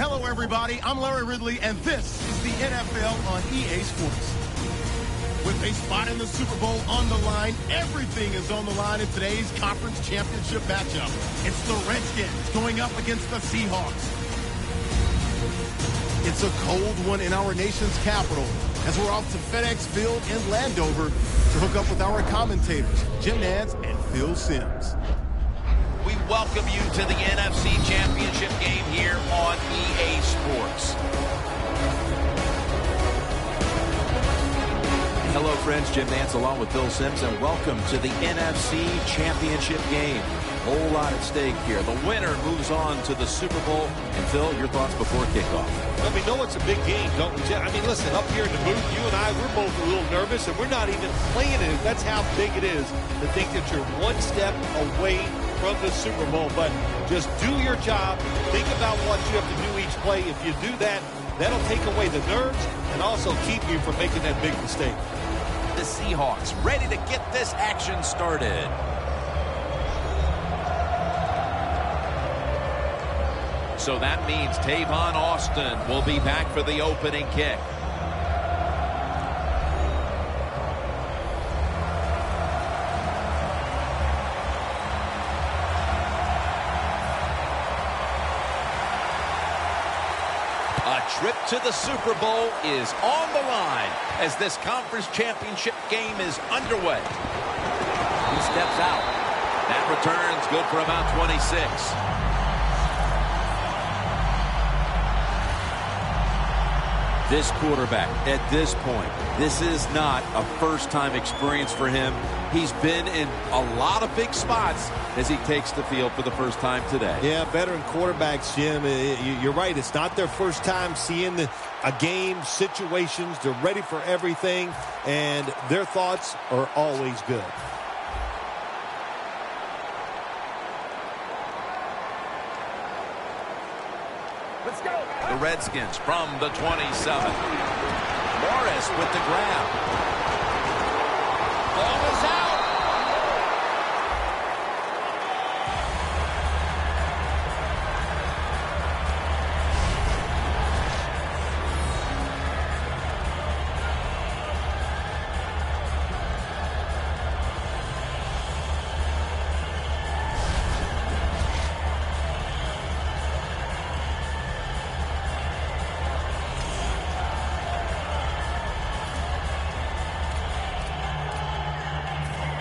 Hello, everybody. I'm Larry Ridley, and this is the NFL on EA Sports. With a spot in the Super Bowl on the line, everything is on the line in today's conference championship matchup. It's the Redskins going up against the Seahawks. It's a cold one in our nation's capital as we're off to FedEx Field in Landover to hook up with our commentators, Jim Nantz and Phil Simms. We welcome you to the NFC Championship game here on EA Sports. Hello, friends. Jim Nantz along with Phil Simms, and welcome to the NFC Championship game. Whole lot at stake here. The winner moves on to the Super Bowl. And Phil, your thoughts before kickoff? Well, we know it's a big game, don't we? I mean, listen, up here in the booth, you and I, we're both a little nervous, and we're not even playing it. That's how big it is to think that you're one step away from the Super Bowl. But just do your job. Think about what you have to do each play. If you do that, that'll take away the nerves and also keep you from making that big mistake. The Seahawks ready to get this action started. So that means Tavon Austin will be back for the opening kick. A trip to the Super Bowl is on the line as this conference championship game is underway. He steps out. That return's good for about 26. This quarterback, at this point, this is not a first-time experience for him. He's been in a lot of big spots as he takes the field for the first time today. Yeah, veteran quarterbacks, Jim, you're right. It's not their first time seeing a game, situations. They're ready for everything, and their thoughts are always good. Let's go. The Redskins from the 27. Morris with the grab. Ball is out.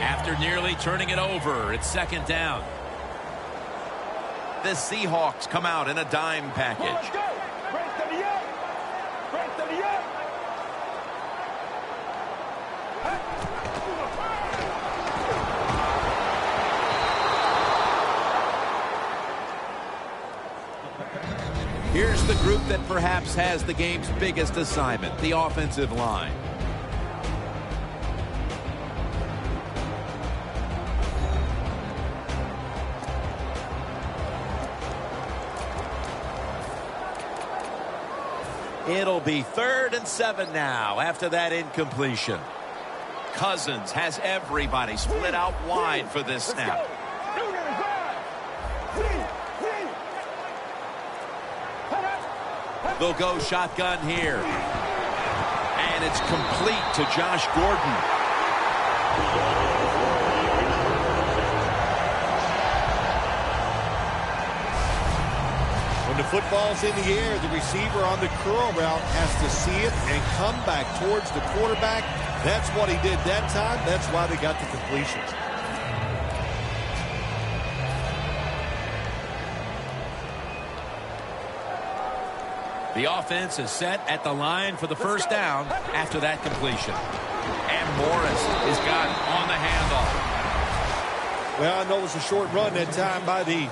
After nearly turning it over, it's second down. The Seahawks come out in a dime package. Here's the group that perhaps has the game's biggest assignment, the offensive line. It'll be 3rd and 7 now after that incompletion. Cousins has everybody split out wide for this snap. They'll go shotgun here. And it's complete to Josh Gordon. When the football's in the air, the receiver on the curl route has to see it and come back towards the quarterback. That's what he did that time. That's why they got the completion. The offense is set at the line for the first down after that completion. And Morris is got on the handoff. Well, I know it was a short run that time by the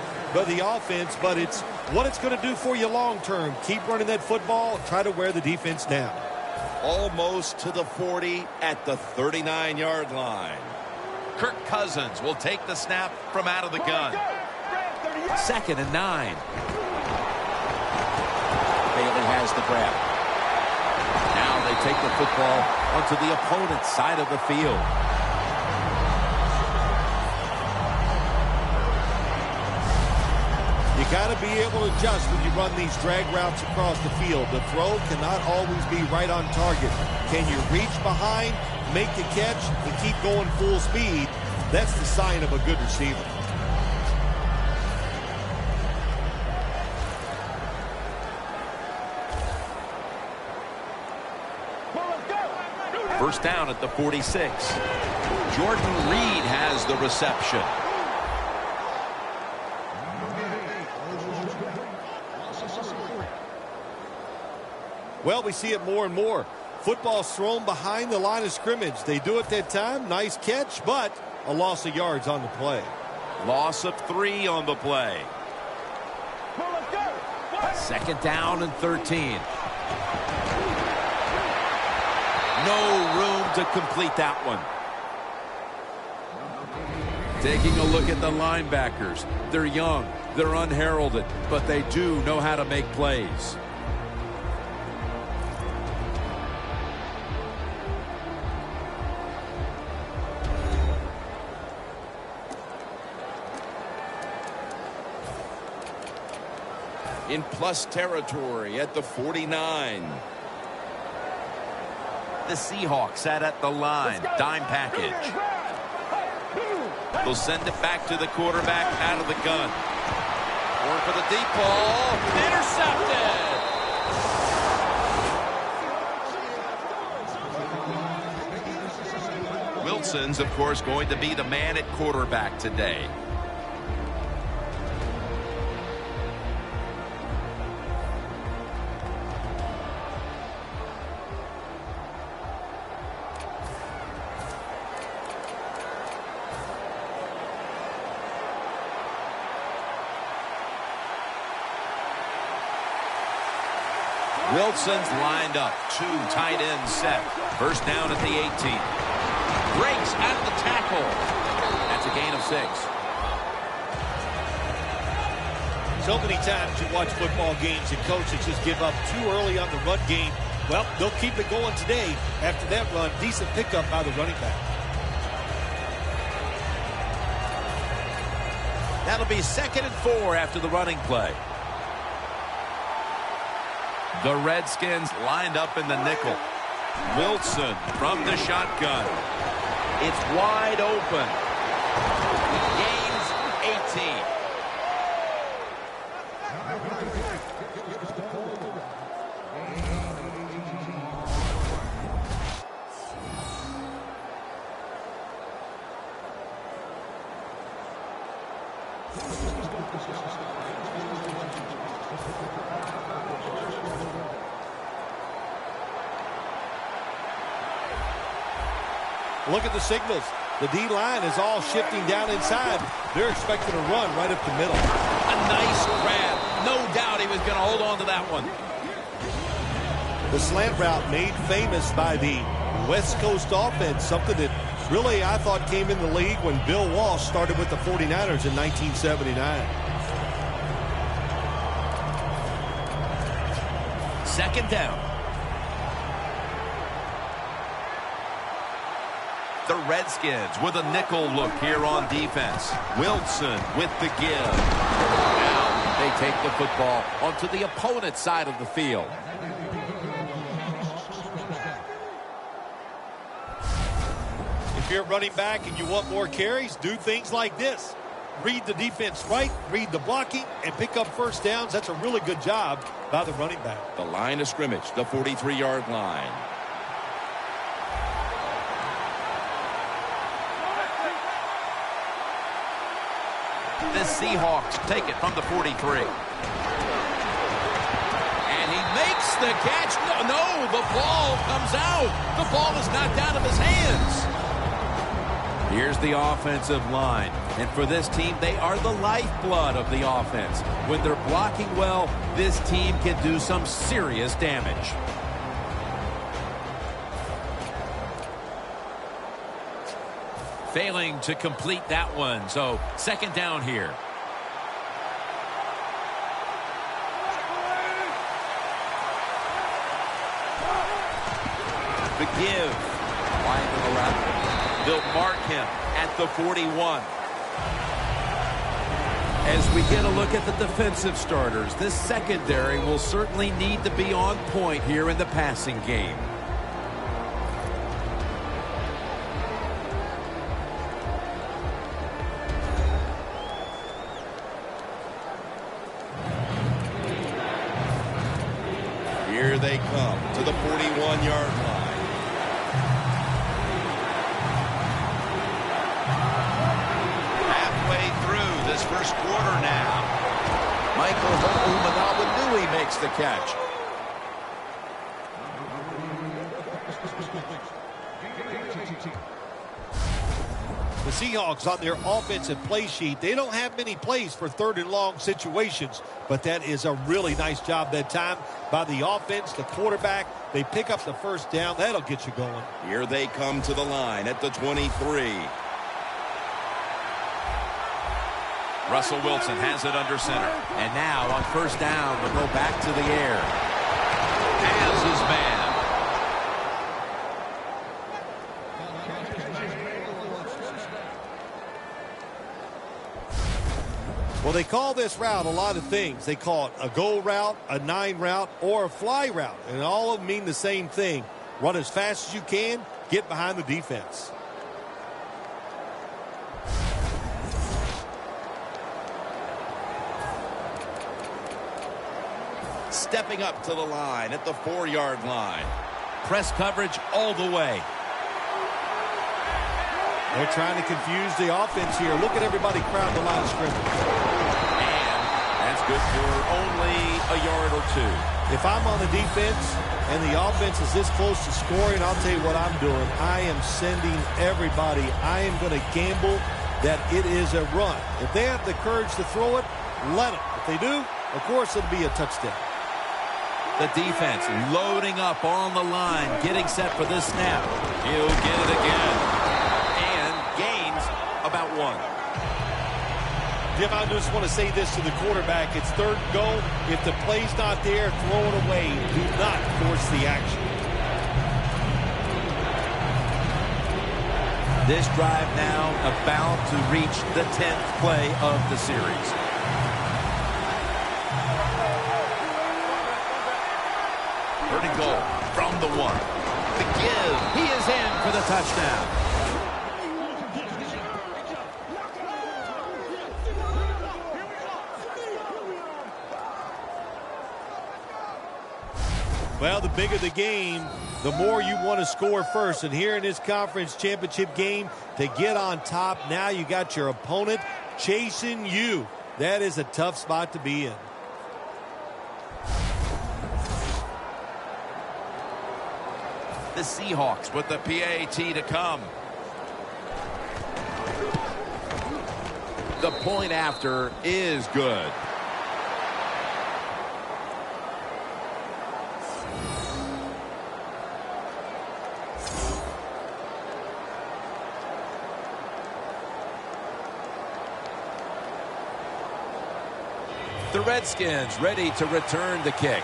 offense, but it's what it's going to do for you long term. Keep running that football, try to wear the defense down. Almost to the 40 at the 39-yard line. Kirk Cousins will take the snap from out of the gun. 2nd and 9. Bailey has the grab. Now they take the football onto the opponent's side of the field. You got to be able to adjust when you run these drag routes across the field. The throw cannot always be right on target. Can you reach behind, make the catch, and keep going full speed? That's the sign of a good receiver. First down at the 46. Jordan Reed has the reception. Well, we see it more and more. Football's thrown behind the line of scrimmage. They do it that time. Nice catch, but a loss of yards on the play. Loss of 3 on the play. Second down and 13. No room to complete that one. Taking a look at the linebackers. They're young, they're unheralded, but they do know how to make plays. In plus territory at the 49. The Seahawks sat at the line. Dime package. They'll send it back to the quarterback out of the gun. Going for the deep ball. Intercepted. Wilson's, of course, going to be the man at quarterback today. Wilson's lined up. 2 tight ends set. First down at the 18. Breaks out of the tackle. That's a gain of 6. So many times you watch football games and coaches just give up too early on the run game. Well, they'll keep it going today. After that run, decent pickup by the running back. That'll be 2nd and 4 after the running play. The Redskins lined up in the nickel. Wilson from the shotgun. It's wide open. Gains 18. Look at the signals. The D-line is all shifting down inside. They're expecting a run right up the middle. A nice grab. No doubt he was going to hold on to that one. The slant route made famous by the West Coast offense, something that really I thought came in the league when Bill Walsh started with the 49ers in 1979. Second down. The Redskins with a nickel look here on defense. Wilson with the give. Now they take the football onto the opponent's side of the field. If you're running back and you want more carries, do things like this. Read the defense right, read the blocking, and pick up first downs. That's a really good job by the running back. The line of scrimmage, the 43-yard line. The Seahawks take it from the 43. And he makes the catch. No, the ball comes out. The ball is knocked out of his hands. Here's the offensive line. And for this team, they are the lifeblood of the offense. When they're blocking well, this team can do some serious damage. Failing to complete that one. So, second down here. The give. Wide to the left. They'll mark him at the 41. As we get a look at the defensive starters, this secondary will certainly need to be on point here in the passing game. Here they come to the 41-yard line. Halfway through this first quarter now. Michael Ho'omanawanui makes the catch. The Seahawks on their offensive play sheet, they don't have many plays for 3rd and long situations, but that is a really nice job that time by the offense, the quarterback. They pick up the first down. That'll get you going. Here they come to the line at the 23. Russell Wilson has it under center. And now on first down, they'll go back to the air. Has his man. Well, they call this route a lot of things. They call it a go route, a 9 route, or a fly route. And all of them mean the same thing. Run as fast as you can, get behind the defense. Stepping up to the line at the 4-yard line. Press coverage all the way. They're trying to confuse the offense here. Look at everybody crowd the line of scrimmage. And that's good for only a yard or two. If I'm on the defense and the offense is this close to scoring, I'll tell you what I'm doing. I am sending everybody. I am going to gamble that it is a run. If they have the courage to throw it, let them. If they do, of course it'll be a touchdown. The defense loading up on the line, getting set for this snap. He'll get it again. Gains about 1. Jim, I just want to say this to the quarterback. It's 3rd and goal. If the play's not there, throw it away. Do not force the action. This drive now about to reach the 10th play of the series. Third and goal from the 1. The give. He is in for the touchdown. Well, the bigger the game, the more you want to score first. And here in this conference championship game, to get on top, now you got your opponent chasing you. That is a tough spot to be in. The Seahawks with the PAT to come. The point after is good. The Redskins ready to return the kick.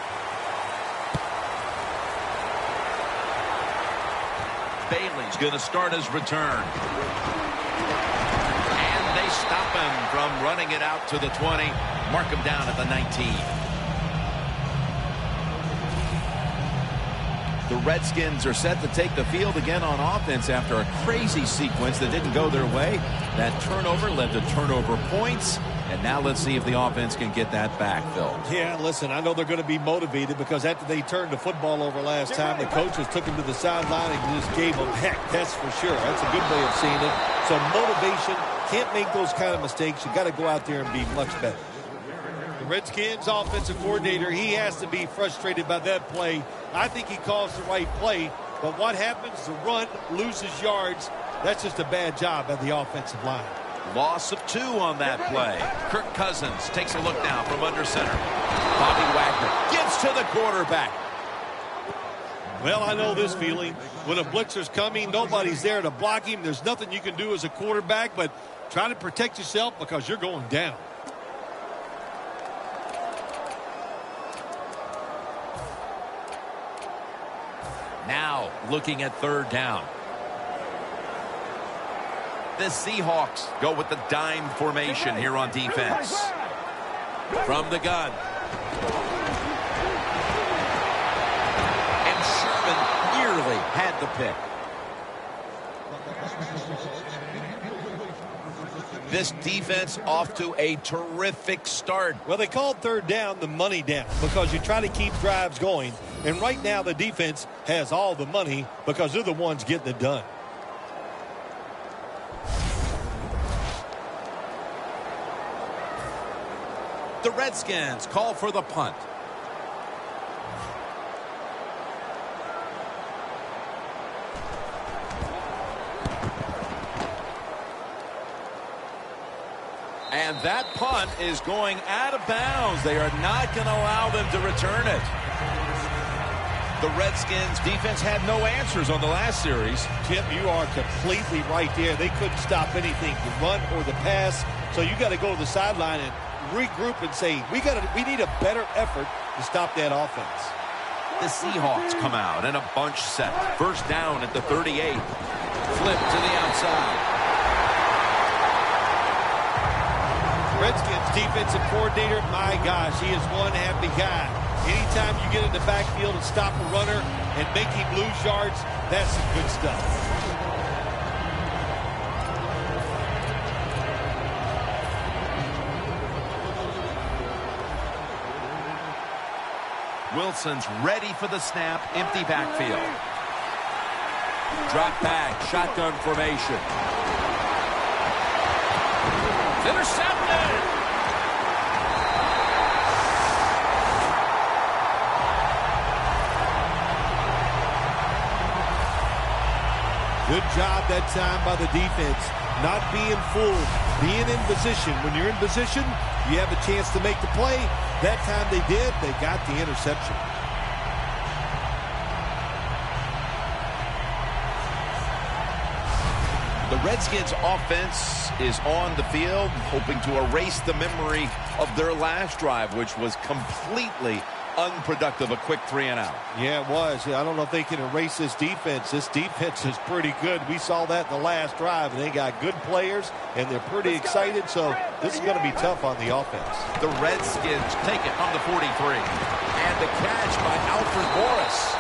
Bailey's going to start his return. And they stop him from running it out to the 20. Mark him down at the 19. The Redskins are set to take the field again on offense after a crazy sequence that didn't go their way. That turnover led to turnover points. And now let's see if the offense can get that back, Phil. Yeah, listen, I know they're going to be motivated because after they turned the football over last time, the coaches took him to the sideline and just gave him heck. That's for sure. That's a good way of seeing it. So motivation, can't make those kind of mistakes. You got to go out there and be much better. The Redskins offensive coordinator, he has to be frustrated by that play. I think he calls the right play, but what happens? The run loses yards. That's just a bad job by the offensive line. Loss of 2 on that play. Kirk Cousins takes a look now from under center. Bobby Wagner gives to the quarterback. Well, I know this feeling. When a blitzer's coming, nobody's there to block him. There's nothing you can do as a quarterback, but try to protect yourself because you're going down. Now looking at 3rd down. The Seahawks go with the dime formation here on defense. From the gun. And Sherman nearly had the pick. This defense off to a terrific start. Well, they called third down the money down because you try to keep drives going. And right now the defense has all the money because they're the ones getting it done. The Redskins call for the punt. And that punt is going out of bounds. They are not going to allow them to return it. The Redskins defense had no answers on the last series. Tim, you are completely right there. They couldn't stop anything, the run or the pass. So you got to go to the sideline and regroup and say, we need a better effort to stop that offense. The Seahawks come out in a bunch set. First down at the 38. Flip to the outside. Redskins defensive coordinator, my gosh, he is one happy guy. Anytime you get in the backfield and stop a runner and make him lose yards, that's some good stuff. Wilson's ready for the snap. Empty backfield. Drop back. Shotgun formation. Intercepted. Good job that time by the defense. Not being fooled. Being in position. When you're in position, you have a chance to make the play. That time they did. They got the interception. The Redskins offense is on the field, hoping to erase the memory of their last drive, which was completely unproductive, a quick 3-and-out. Yeah, it was. I don't know if they can erase this defense. This defense is pretty good. We saw that in the last drive, and they got good players, and they're pretty excited, so this is going to be tough on the offense. The Redskins take it on the 43. And the catch by Alfred Morris.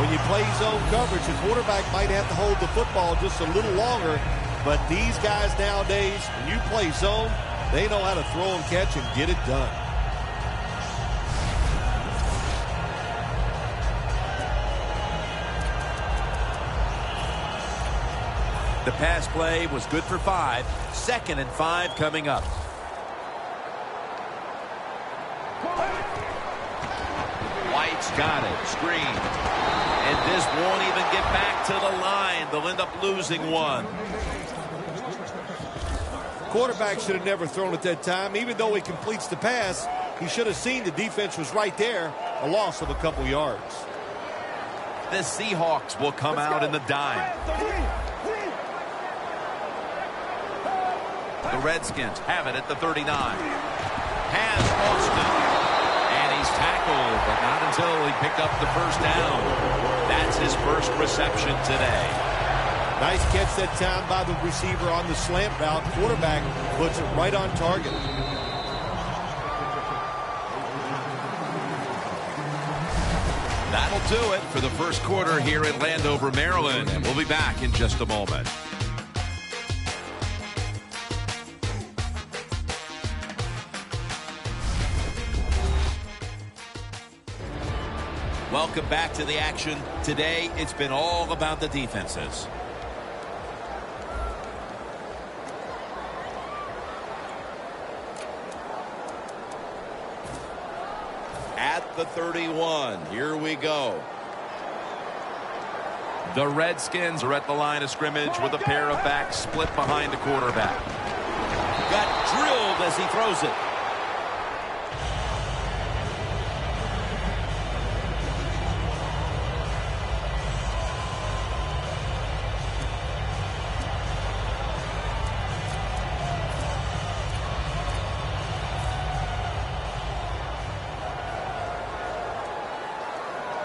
When you play zone coverage, the quarterback might have to hold the football just a little longer, but these guys nowadays, when you play zone, they know how to throw and catch and get it done. The pass play was good for 5. 2nd and 5 coming up. White's got it. Screen. And this won't even get back to the line. They'll end up losing one. Quarterback should have never thrown at that time. Even though he completes the pass, he should have seen the defense was right there. A loss of a couple yards. The Seahawks will come out in the dime. The Redskins have it at the 39. Has Austin. And he's tackled, but not until he picked up the first down. That's his first reception today. Nice catch that time by the receiver on the slant route. Quarterback puts it right on target. That'll do it for the first quarter here in Landover, Maryland. And we'll be back in just a moment. Welcome back to the action. Today, it's been all about the defenses. At the 31, here we go. The Redskins are at the line of scrimmage with a pair of backs split behind the quarterback. Got drilled as he throws it.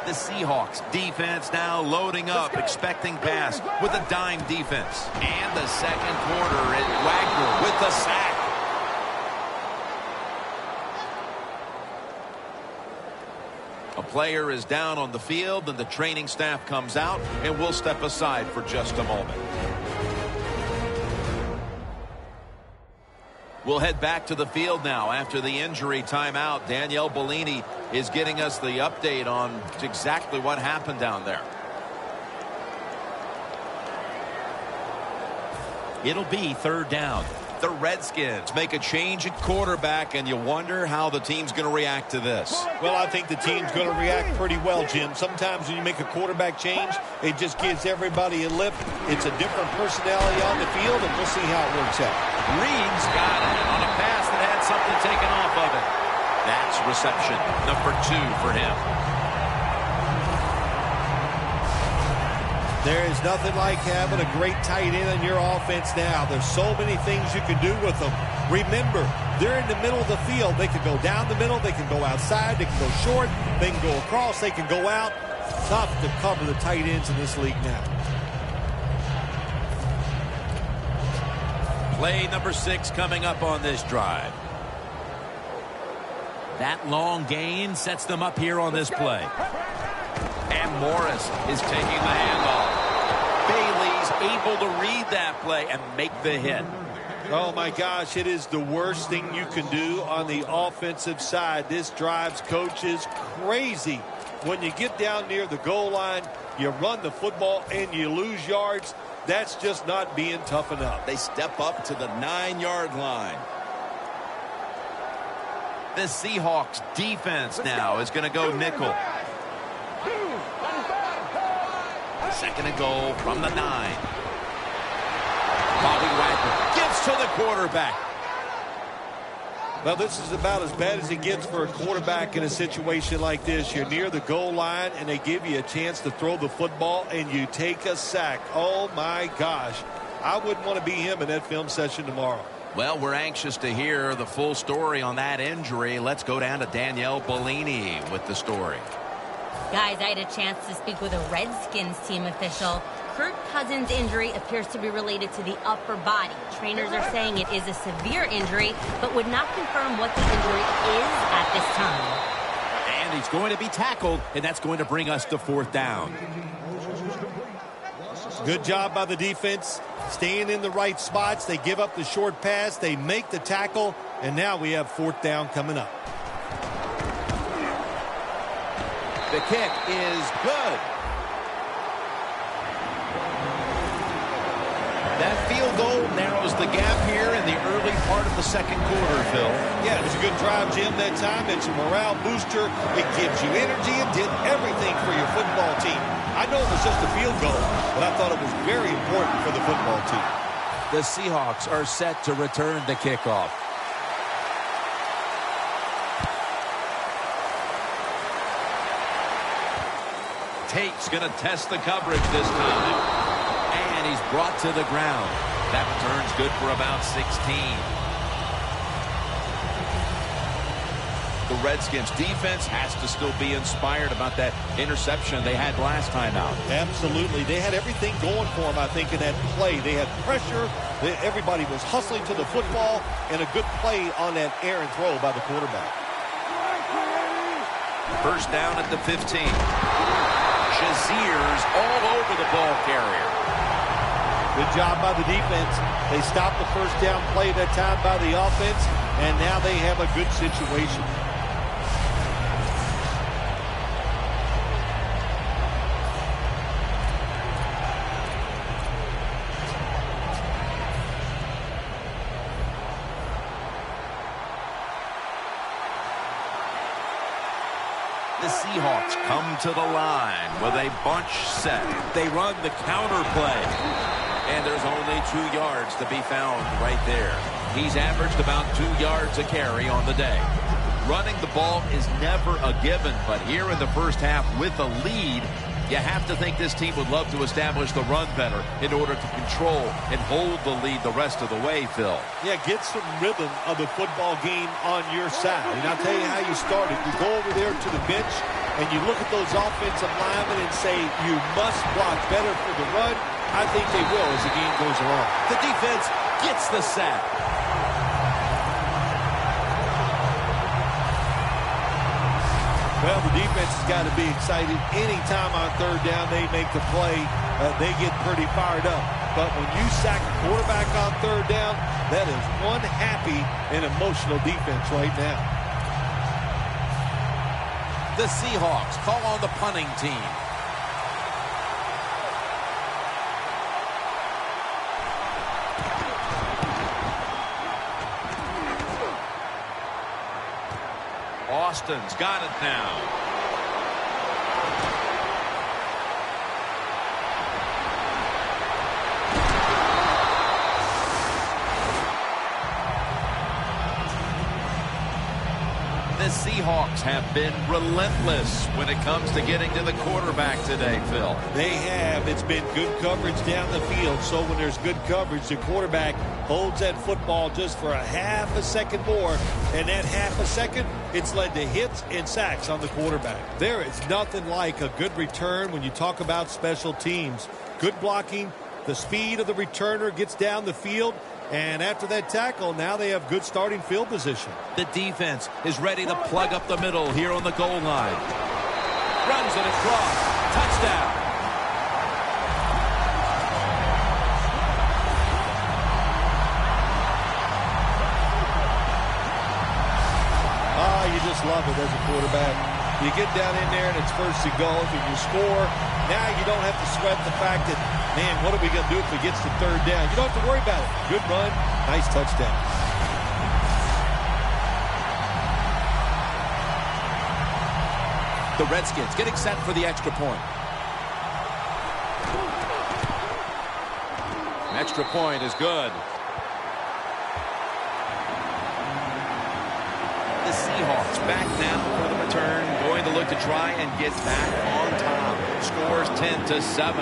The Seahawks defense now loading up, expecting pass with a dime defense. And the second quarter, Wagner with the sack. player is down on the field, and the training staff comes out, and we'll step aside for just a moment. We'll head back to the field now after the injury timeout. Danielle Bellini is getting us the update on exactly what happened down there. It'll be third down. The Redskins make a change at quarterback, and you wonder how the team's going to react to this. Well, I think the team's going to react pretty well, Jim. Sometimes when you make a quarterback change, it just gives everybody a lift. It's a different personality on the field, and we'll see how it works out. Reed's got it on a pass that had something taken off of it. That's reception number 2 for him. There is nothing like having a great tight end in your offense now. There's so many things you can do with them. Remember, they're in the middle of the field. They can go down the middle. They can go outside. They can go short. They can go across. They can go out. Tough to cover the tight ends in this league now. Play number 6 coming up on this drive. That long gain sets them up here on this play. And Morris is taking the handoff. Bailey's able to read that play and make the hit. Oh, my gosh, it is the worst thing you can do on the offensive side. This drives coaches crazy. When you get down near the goal line, you run the football and you lose yards. That's just not being tough enough. They step up to the 9-yard line. The Seahawks defense now is going to go nickel. Second and goal from the 9. Bobby Wagner gives to the quarterback. Well, this is about as bad as it gets for a quarterback in a situation like this. You're near the goal line, and they give you a chance to throw the football, and you take a sack. Oh, my gosh. I wouldn't want to be him in that film session tomorrow. Well, we're anxious to hear the full story on that injury. Let's go down to Danielle Bellini with the story. Guys, I had a chance to speak with a Redskins team official. Kirk Cousins' injury appears to be related to the upper body. Trainers are saying it is a severe injury, but would not confirm what the injury is at this time. And he's going to be tackled, and that's going to bring us to fourth down. Good job by the defense, staying in the right spots. They give up the short pass, they make the tackle, and now we have fourth down coming up. The kick is good. That field goal narrows the gap here in the early part of the second quarter, Phil. Yeah, it was a good drive, Jim, that time. It's a morale booster. It gives you energy. It did everything for your football team. I know it was just a field goal, but I thought it was very important for the football team. The Seahawks are set to return the kickoff. Tate's going to test the coverage this time. And he's brought to the ground. That return's good for about 16. The Redskins defense has to still be inspired about that interception they had last time out. Absolutely. They had everything going for them, I think, in that play. They had pressure. Everybody was hustling to the football, and a good play on that errant throw by the quarterback. First down at the 15. Shazier's all over the ball carrier. Good job by the defense. They stopped the first down play that time by the offense, and now they have a good situation. The Seahawks come to the line with a bunch set. They run the counter play. And there's only 2 yards to be found right there. He's averaged about 2 yards a carry on the day. Running the ball is never a given, but here in the first half with a lead, you have to think this team would love to establish the run better in order to control and hold the lead the rest of the way, Phil. Yeah, get some rhythm of the football game on your side. And I'll tell you how you start it. You go over there to the bench, and you look at those offensive linemen and say, you must block better for the run. I think they will as the game goes along. The defense gets the sack. Well, Well, the defense has got to be excited. Anytime on third down they make the play, they get pretty fired up. But when you sack a quarterback on third down, that is one happy and emotional defense right now. The Seahawks call on the punting team. Austin's got it now. The Seahawks have been relentless when it comes to getting to the quarterback today, Phil. They have. It's been good coverage down the field. So when there's good coverage, the quarterback holds that football just for a half a second more. And that half a second, it's led to hits and sacks on the quarterback. There is nothing like a good return when you talk about special teams. Good blocking, the speed of the returner gets down the field. And after that tackle, now they have good starting field position. The defense is ready to plug up the middle here on the goal line. Runs it across. Touchdown. Oh, you just love it as a quarterback. You get down in there and it's first and goal. If you score, now you don't have to sweat the fact that, man, what are we going to do if it gets to third down? You don't have to worry about it. Good run, nice touchdown. The Redskins getting set for the extra point. An extra point is good. The Seahawks back now for the return, going to look to try and get back on top. Scores 10-7.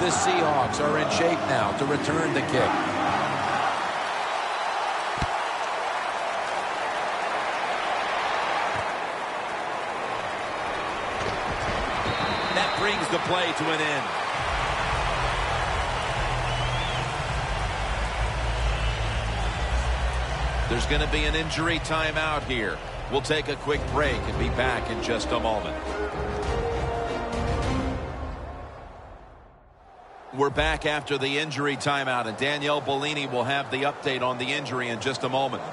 The Seahawks are in shape now to return the kick. That brings the play to an end. There's going to be an injury timeout here. We'll take a quick break and be back in just a moment. We're back after the injury timeout, and Danielle Bellini will have the update on the injury in just a moment.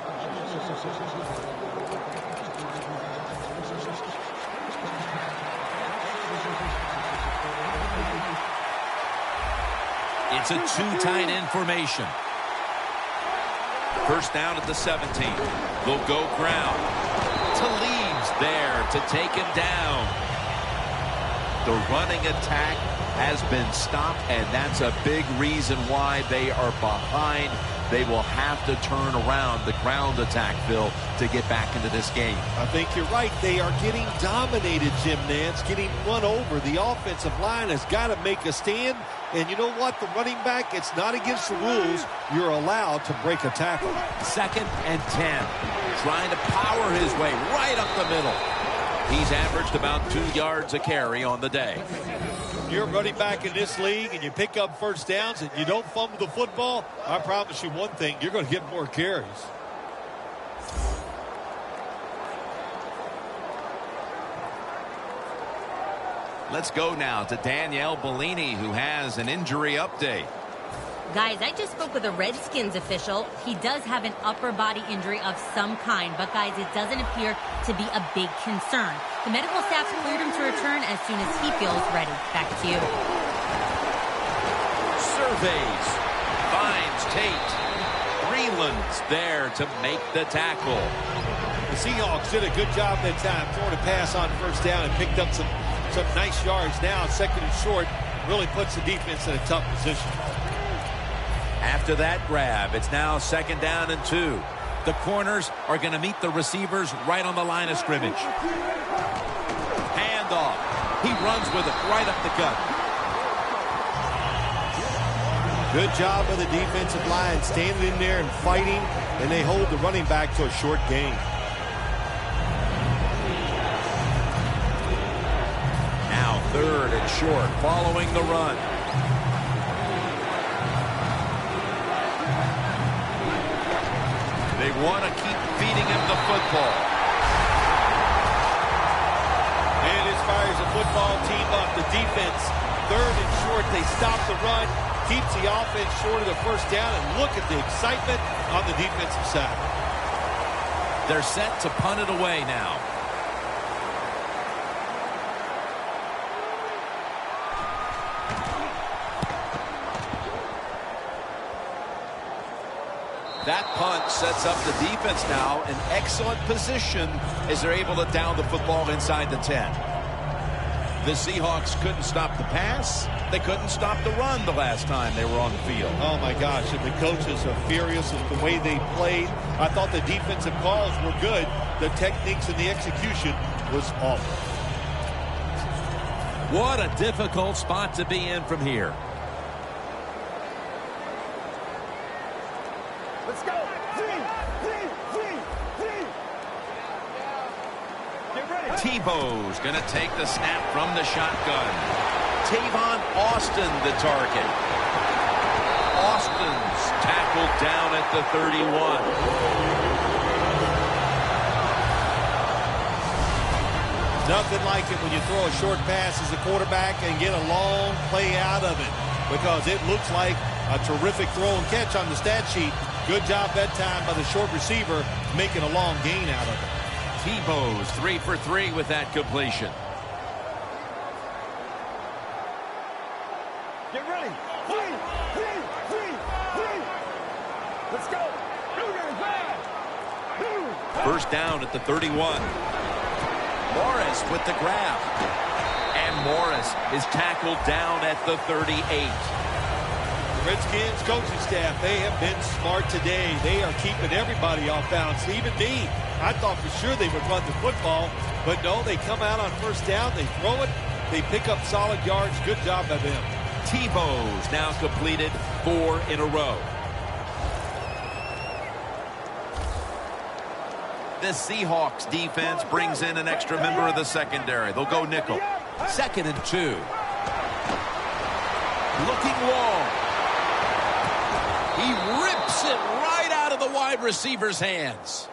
It's a two-tight end formation. First down at the 17. They'll go ground. Talib's there to take him down. The running attack has been stopped, and that's a big reason why they are behind. They will have to turn around the ground attack, Bill, to get back into this game. I think you're right. They are getting dominated, Jim Nance, getting run over. The offensive line has got to make a stand. And you know what? The running back, it's not against the rules. You're allowed to break a tackle. 2nd and 10. Trying to power his way right up the middle. He's averaged about 2 yards a carry on the day. You're running back in this league and you pick up first downs and you don't fumble the football, I promise you one thing, you're going to get more carries. Let's go now to Danielle Bellini, who has an injury update. Guys, I just spoke with a Redskins official. He does have an upper body injury of some kind, but guys, it doesn't appear to be a big concern. The medical staff cleared him to return as soon as he feels ready. Back to you. Surveys. Finds Tate. Breland's there to make the tackle. The Seahawks did a good job that time, throwing a pass on first down and picked up some nice yards. Now, 2nd and short, really puts the defense in a tough position. After that grab, it's now 2nd down and 2. The corners are going to meet the receivers right on the line of scrimmage. Handoff. He runs with it right up the gut. Good job of the defensive line standing in there and fighting, and they hold the running back to a short gain. Now 3rd and short following the run. They want to keep feeding him the football. And it fires the football team up. The defense, 3rd and short. They stop the run, keeps the offense short of the first down, and look at the excitement on the defensive side. They're set to punt it away now. That punt sets up the defense now in excellent position as they're able to down the football inside the 10. The Seahawks couldn't stop the pass. They couldn't stop the run the last time they were on the field. Oh, my gosh, and the coaches are furious at the way they played. I thought the defensive calls were good. The techniques and the execution was awful. What a difficult spot to be in from here. Let's go. Tebow's going to take the snap from the shotgun. Tavon Austin the target. Austin's tackled down at the 31. Nothing like it when you throw a short pass as a quarterback and get a long play out of it, because it looks like a terrific throw and catch on the stat sheet. Good job that time by the short receiver making a long gain out of it. Tebow's 3 for 3 with that completion. Get ready. Let's go. First down at the 31. Morris with the grab. And Morris is tackled down at the 38. Redskins coaching staff, they have been smart today. They are keeping everybody off balance, even me. I thought for sure they would run the football, but no, they come out on first down, they throw it, they pick up solid yards. Good job by them. Tebow's now completed 4 in a row. The Seahawks defense brings in an extra member of the secondary. They'll go nickel. 2nd and 2. Looking long. He rips it right out of the wide receiver's hands.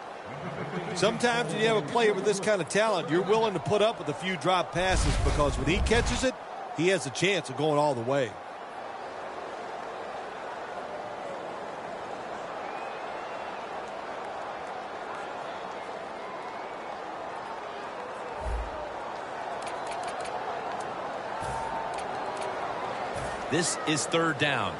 Sometimes when you have a player with this kind of talent, you're willing to put up with a few drop passes, because when he catches it, he has a chance of going all the way. This is 3rd down.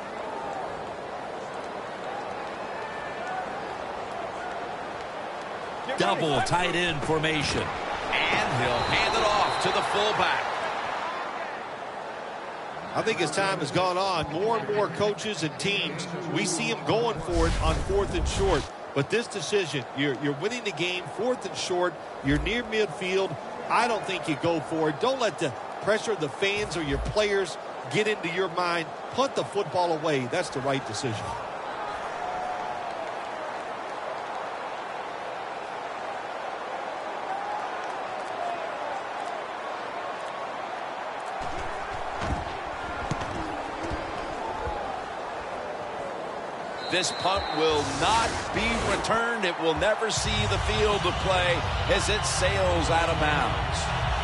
Double tight end formation. And he'll hand it off to the fullback. I think as time has gone on, more and more coaches and teams, we see them going for it on 4th and short. But this decision, you're winning the game, 4th and short, you're near midfield. I don't think you go for it. Don't let the pressure of the fans or your players get into your mind. Punt the football away. That's the right decision. This punt will not be returned. It will never see the field of play as it sails out of bounds.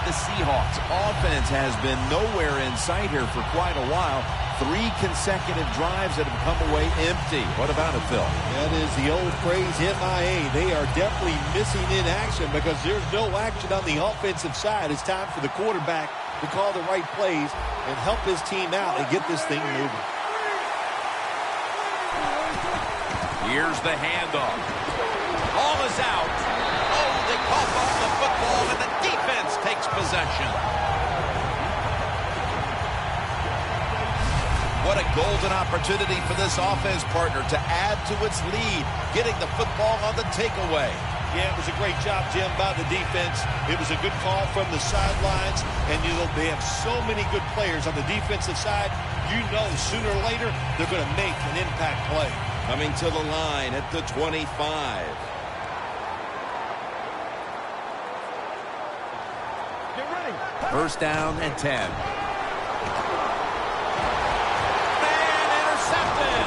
The Seahawks offense has been nowhere in sight here for quite a while. 3 consecutive drives that have come away empty. What about it, Phil? That is the old phrase, MIA. They are definitely missing in action because there's no action on the offensive side. It's time for the quarterback to call the right plays and help his team out and get this thing moving. Here's the handoff. Ball is out. Oh, they cough up the football, and the defense takes possession. What a golden opportunity for this offense partner to add to its lead, getting the football on the takeaway. Yeah, it was a great job, Jim, by the defense. It was a good call from the sidelines, and you know they have so many good players on the defensive side. You know sooner or later they're going to make an impact play. Coming to the line at the 25. Get ready. First down and 10. Man intercepted.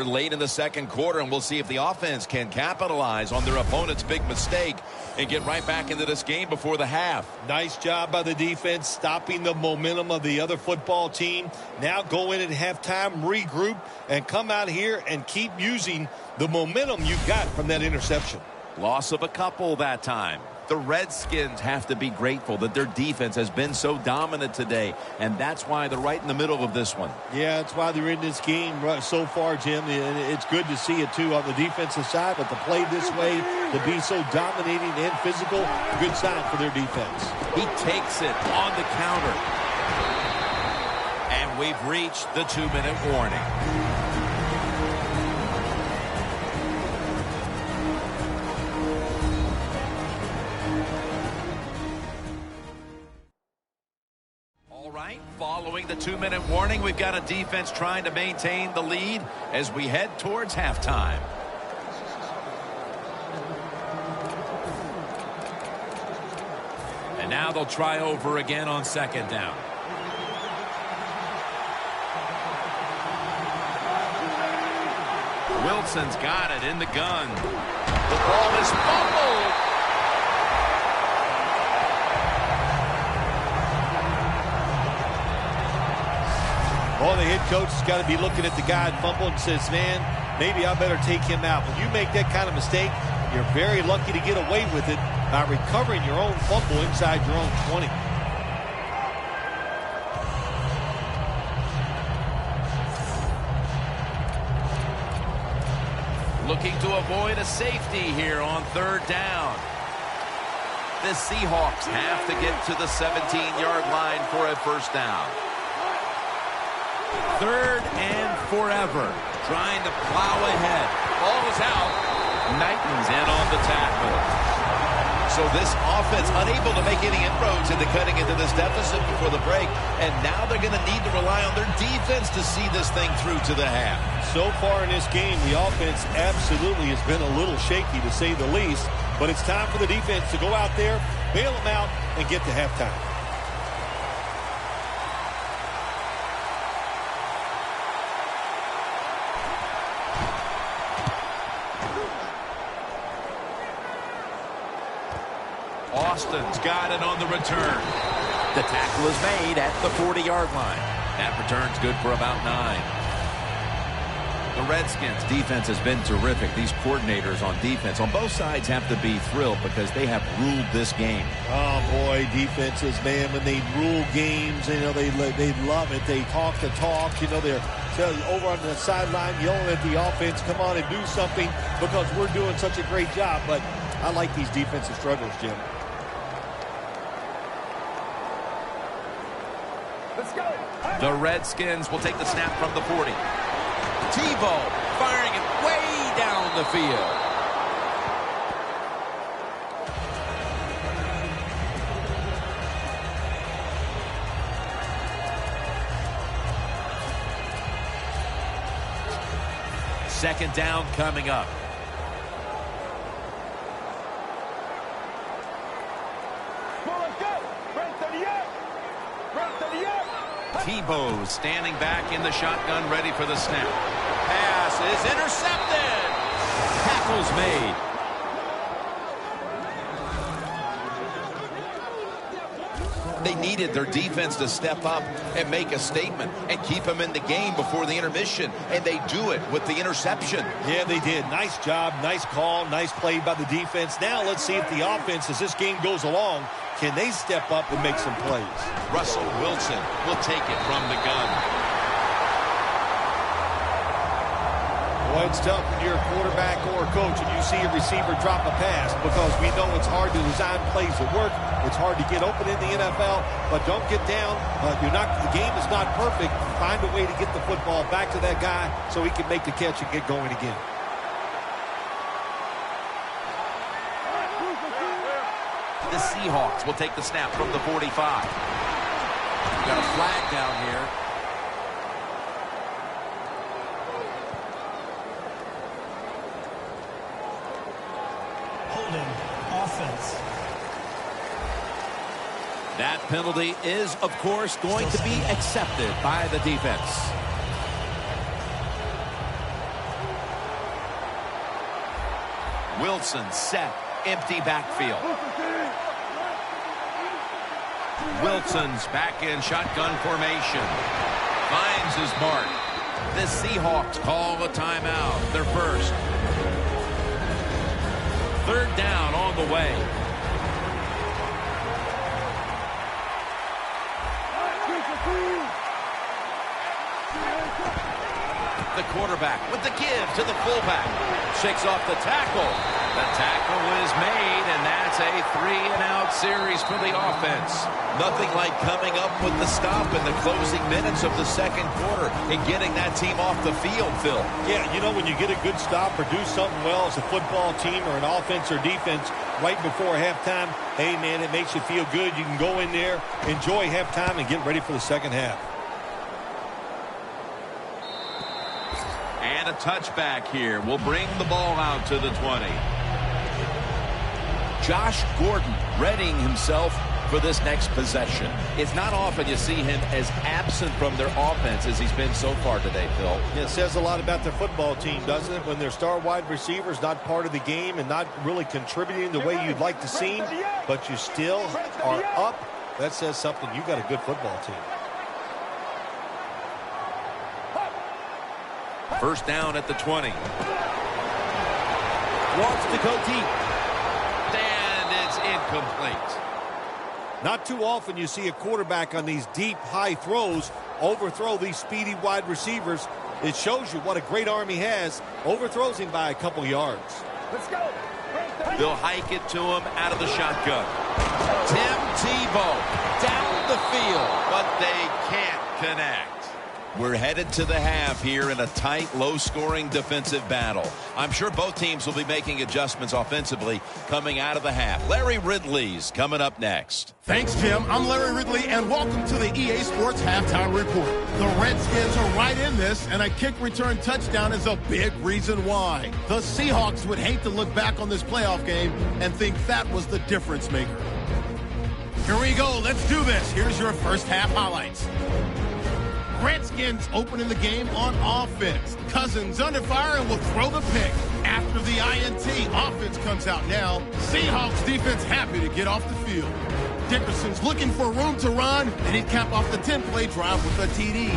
late in the second quarter, and we'll see if the offense can capitalize on their opponent's big mistake and get right back into this game before the half. Nice job by the defense, stopping the momentum of the other football team. Now go in at halftime, regroup, and come out here and keep using the momentum you got from that interception. Loss of a couple that time. The Redskins have to be grateful that their defense has been so dominant today, and that's why they're right in the middle of this one. Yeah, that's why they're in this game so far, Jim. And it's good to see it, too, on the defensive side, but to play this way, to be so dominating and physical, good sign for their defense. He takes it on the counter. And we've reached the 2-minute warning. Following the 2-minute warning, we've got a defense trying to maintain the lead as we head towards halftime. And now they'll try over again on second down. Wilson's got it in the gun. The ball is fumbled. Well, the head coach has got to be looking at the guy that fumbled and says, man, maybe I better take him out. When you make that kind of mistake, you're very lucky to get away with it by recovering your own fumble inside your own 20. Looking to avoid a safety here on third down. The Seahawks have to get to the 17-yard line for a first down. Third and forever. Trying to plow ahead. Ball is out. Knighton's in on the tackle. So this offense unable to make any inroads into cutting into this deficit before the break. And now they're going to need to rely on their defense to see this thing through to the half. So far in this game, the offense absolutely has been a little shaky, to say the least. But it's time for the defense to go out there, bail them out, and get to halftime. Austin's got it on the return. The tackle is made at the 40-yard line. That return's good for about 9. The Redskins defense has been terrific. These coordinators on defense on both sides have to be thrilled because they have ruled this game. Oh, boy, defenses, man, when they rule games, you know, they love it. They talk the talk. You know, they're over on the sideline yelling at the offense, come on and do something because we're doing such a great job. But I like these defensive struggles, Jim. The Redskins will take the snap from the 40. Tebow firing it way down the field. Second down coming up. Tebow standing back in the shotgun, ready for the snap. Pass is intercepted. Tackle's made. They needed their defense to step up and make a statement and keep them in the game before the intermission, and they do it with the interception. Yeah, they did. Nice job, nice call, nice play by the defense. Now let's see if the offense, as this game goes along, can they step up and make some plays? Russell Wilson will take it from the gun. Boy, it's tough when you're a quarterback or a coach and you see a receiver drop a pass because we know it's hard to design plays that work. It's hard to get open in the NFL, but don't get down. The game is not perfect. Find a way to get the football back to that guy so he can make the catch and get going again. The Seahawks will take the snap from the 45. Got a flag down here. Holding offense. That penalty is, of course, going to be accepted by the defense. Wilson set, empty backfield. Wilson's back in shotgun formation. Finds his mark. The Seahawks call a timeout. Their first. Third down on the way. The quarterback with the give to the fullback. Shakes off the tackle. The tackle is made, and that's a 3-and-out series for the offense. Nothing like coming up with the stop in the closing minutes of the second quarter and getting that team off the field, Phil. Yeah, you know, when you get a good stop or do something well as a football team or an offense or defense right before halftime, hey, man, it makes you feel good. You can go in there, enjoy halftime, and get ready for the second half. And a touchback here will bring the ball out to the 20. Josh Gordon readying himself for this next possession. It's not often you see him as absent from their offense as he's been so far today, Phil. Yeah, it says a lot about their football team, doesn't it? When their star wide receiver's not part of the game and not really contributing the way you'd like to see him, but you still are up, that says something. You got a good football team. First down at the 20. Wants to go deep. And it's incomplete. Not too often you see a quarterback on these deep, high throws overthrow these speedy wide receivers. It shows you what a great arm he has. Overthrows him by a couple yards. Let's go. They'll hike it to him out of the shotgun. Tim Tebow down the field, but they can't connect. We're headed to the half here in a tight, low-scoring defensive battle. I'm sure both teams will be making adjustments offensively coming out of the half. Larry Ridley's coming up next. Thanks, Jim. I'm Larry Ridley, and welcome to the EA Sports Halftime Report. The Redskins are right in this, and a kick return touchdown is a big reason why. The Seahawks would hate to look back on this playoff game and think that was the difference maker. Here we go. Let's do this. Here's your first half highlights. Redskins opening the game on offense. Cousins under fire and will throw the pick. After the INT, offense comes out now. Seahawks defense happy to get off the field. Dickerson's looking for room to run, and he'd cap off the 10-play drive with a TD.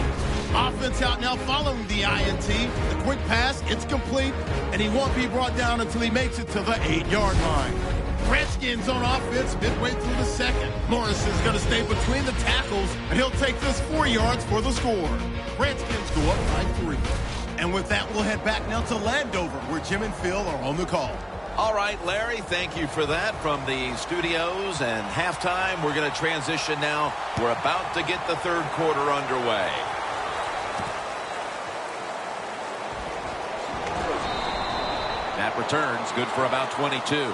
Offense out now following the INT. The quick pass, it's complete, and he won't be brought down until he makes it to the 8-yard line. Redskins on offense midway through the second. Morris is going to stay between the tackles, and he'll take this 4 yards for the score. Redskins go up by 3. And with that, we'll head back now to Landover, where Jim and Phil are on the call. All right, Larry, thank you for that from the studios. And halftime, we're going to transition now. We're about to get the third quarter underway. That returns good for about 22.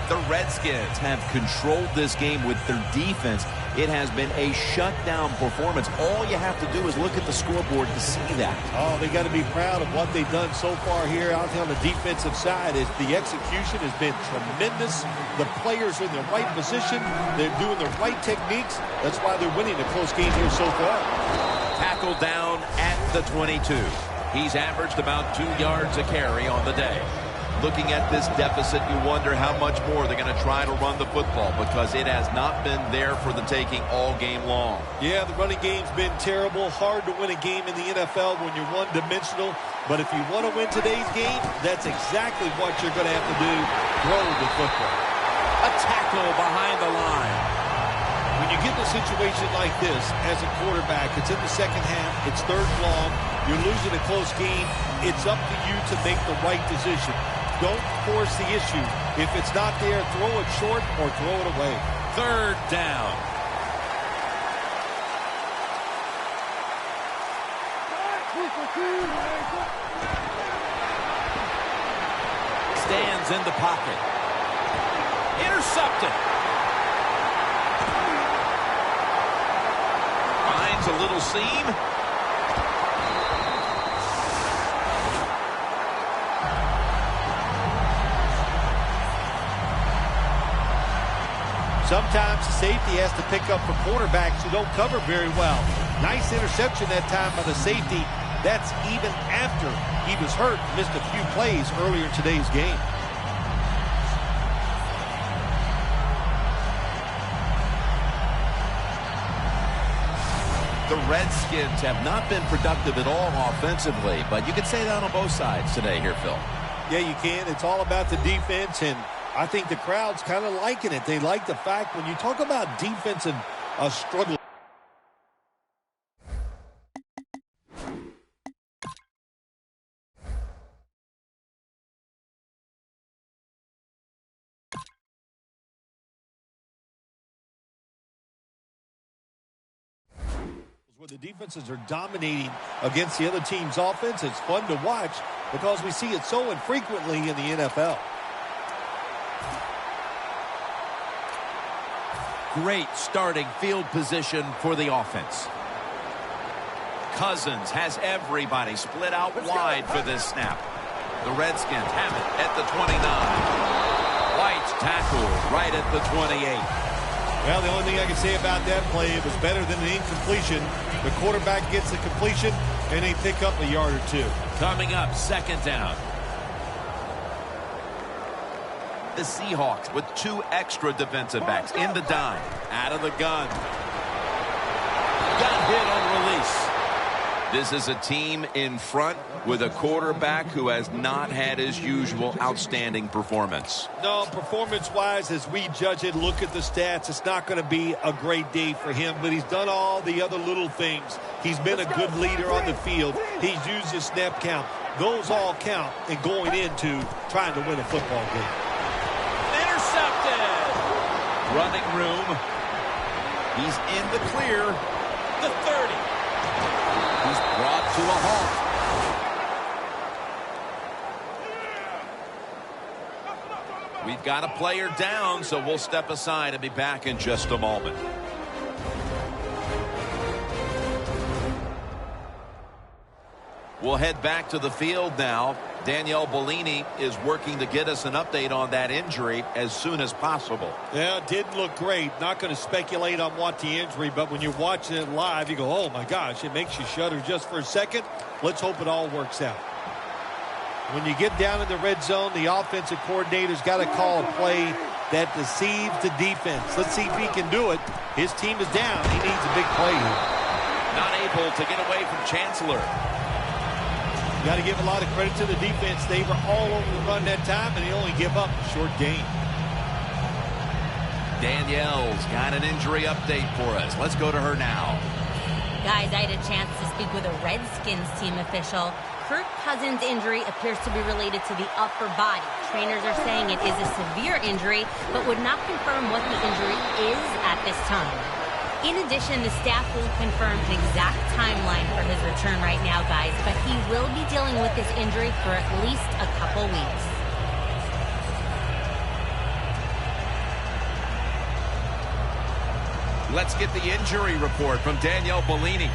The Redskins have controlled this game with their defense. It has been a shutdown performance. All you have to do is look at the scoreboard to see that. Oh, they got to be proud of what they've done so far here out on the defensive side. The execution has been tremendous. The players are in the right position. They're doing the right techniques. That's why they're winning a close game here so far. Tackled down at the 22. He's averaged about 2 yards a carry on the day. Looking at this deficit, you wonder how much more they're going to try to run the football because it has not been there for the taking all game long. Yeah, the running game's been terrible. Hard to win a game in the NFL when you're one-dimensional. But if you want to win today's game, that's exactly what you're going to have to do. Throw the football. A tackle behind the line. When you get in a situation like this as a quarterback, it's in the second half, it's third and long, you're losing a close game, it's up to you to make the right decision. Don't force the issue. If it's not there, throw it short or throw it away. Third down. Stands in the pocket. Intercepted. Finds a little seam. Sometimes the safety has to pick up for quarterbacks who don't cover very well. Nice interception that time by the safety. That's even after he was hurt, missed a few plays earlier in today's game. The Redskins have not been productive at all offensively, but you could say that on both sides today here, Phil. Yeah, you can. It's all about the defense, and I think the crowd's kind of liking it. They like the fact when you talk about defensive struggle. Where the defenses are dominating against the other team's offense. It's fun to watch because we see it so infrequently in the NFL. Great starting field position for the offense. Cousins has everybody split out wide for this snap. The Redskins have it at the 29. White's tackled right at the 28. Well, the only thing I can say about that play, it was better than an incompletion. The quarterback gets the completion, and they pick up a yard or two. Coming up, second down. The Seahawks with 2 extra defensive backs in the dime. Out of the gun. Got hit on release. This is a team in front with a quarterback who has not had his usual outstanding performance. No, performance-wise, as we judge it, look at the stats, it's not going to be a great day for him, but he's done all the other little things. He's been a good leader on the field. He's used his snap count. Those all count in going into trying to win a football game. Intercepted! Running room. He's in the clear. The 30. He's brought to a halt. We've got a player down, so we'll step aside and be back in just a moment. We'll head back to the field now. Danielle Bellini is working to get us an update on that injury as soon as possible. Yeah, it didn't look great. Not going to speculate on what the injury, but when you're watching it live, you go, oh my gosh, it makes you shudder just for a second. Let's hope it all works out. When you get down in the red zone, the offensive coordinator's got to call a play that deceives the defense. Let's see if he can do it. His team is down. He needs a big play here. Not able to get away from Chancellor. You got to give a lot of credit to the defense. They were all over the run that time, and they only give up a short gain. Danielle's got an injury update for us. Let's go to her now. Guys, I had a chance to speak with a Redskins team official. Kirk Cousins' injury appears to be related to the upper body. Trainers are saying it is a severe injury, but would not confirm what the injury is at this time. In addition, the staff will confirm an exact timeline for his return right now, guys, but he will be dealing with this injury for at least a couple weeks. Let's get the injury report from Danielle Bellini.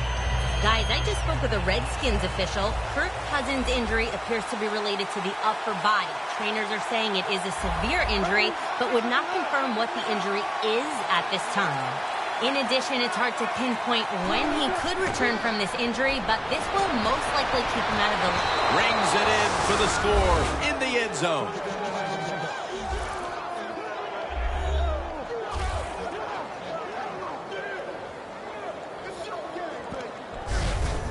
Guys, I just spoke with a Redskins official. Kirk Cousins' injury appears to be related to the upper body. Trainers are saying it is a severe injury, but would not confirm what the injury is at this time. In addition, it's hard to pinpoint when he could return from this injury, but this will most likely keep him out of the... Rings it in for the score in the end zone.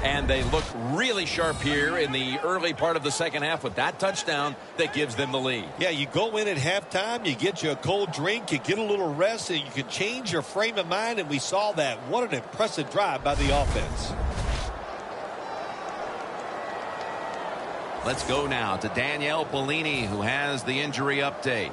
And they look really sharp here in the early part of the second half with that touchdown that gives them the lead. Yeah, you go in at halftime, you get you a cold drink, you get a little rest, and you can change your frame of mind, and we saw that. What an impressive drive by the offense. Let's go now to Danielle Bellini, who has the injury update.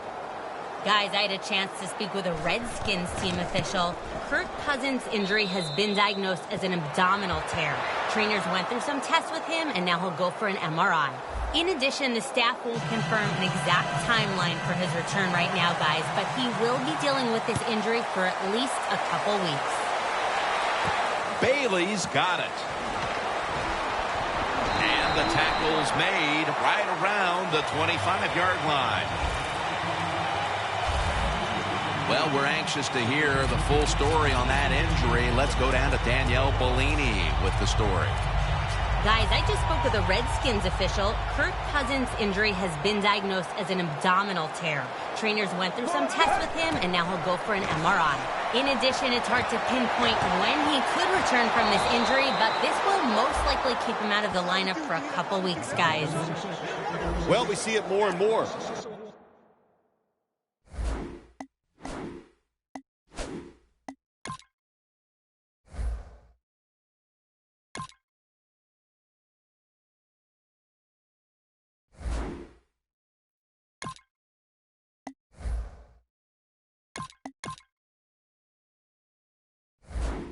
Guys, I had a chance to speak with a Redskins team official. Kirk Cousins' injury has been diagnosed as an abdominal tear. Trainers went through some tests with him, and now he'll go for an MRI. In addition, the staff will confirm an exact timeline for his return right now, guys, but he will be dealing with this injury for at least a couple weeks. Bailey's got it. And the tackle's made right around the 25-yard line. Well, we're anxious to hear the full story on that injury. Let's go down to Danielle Bellini with the story. Guys, I just spoke with a Redskins official. Kirk Cousins' injury has been diagnosed as an abdominal tear. Trainers went through some tests with him, and now he'll go for an MRI. In addition, it's hard to pinpoint when he could return from this injury, but this will most likely keep him out of the lineup for a couple weeks, guys. Well, we see it more and more.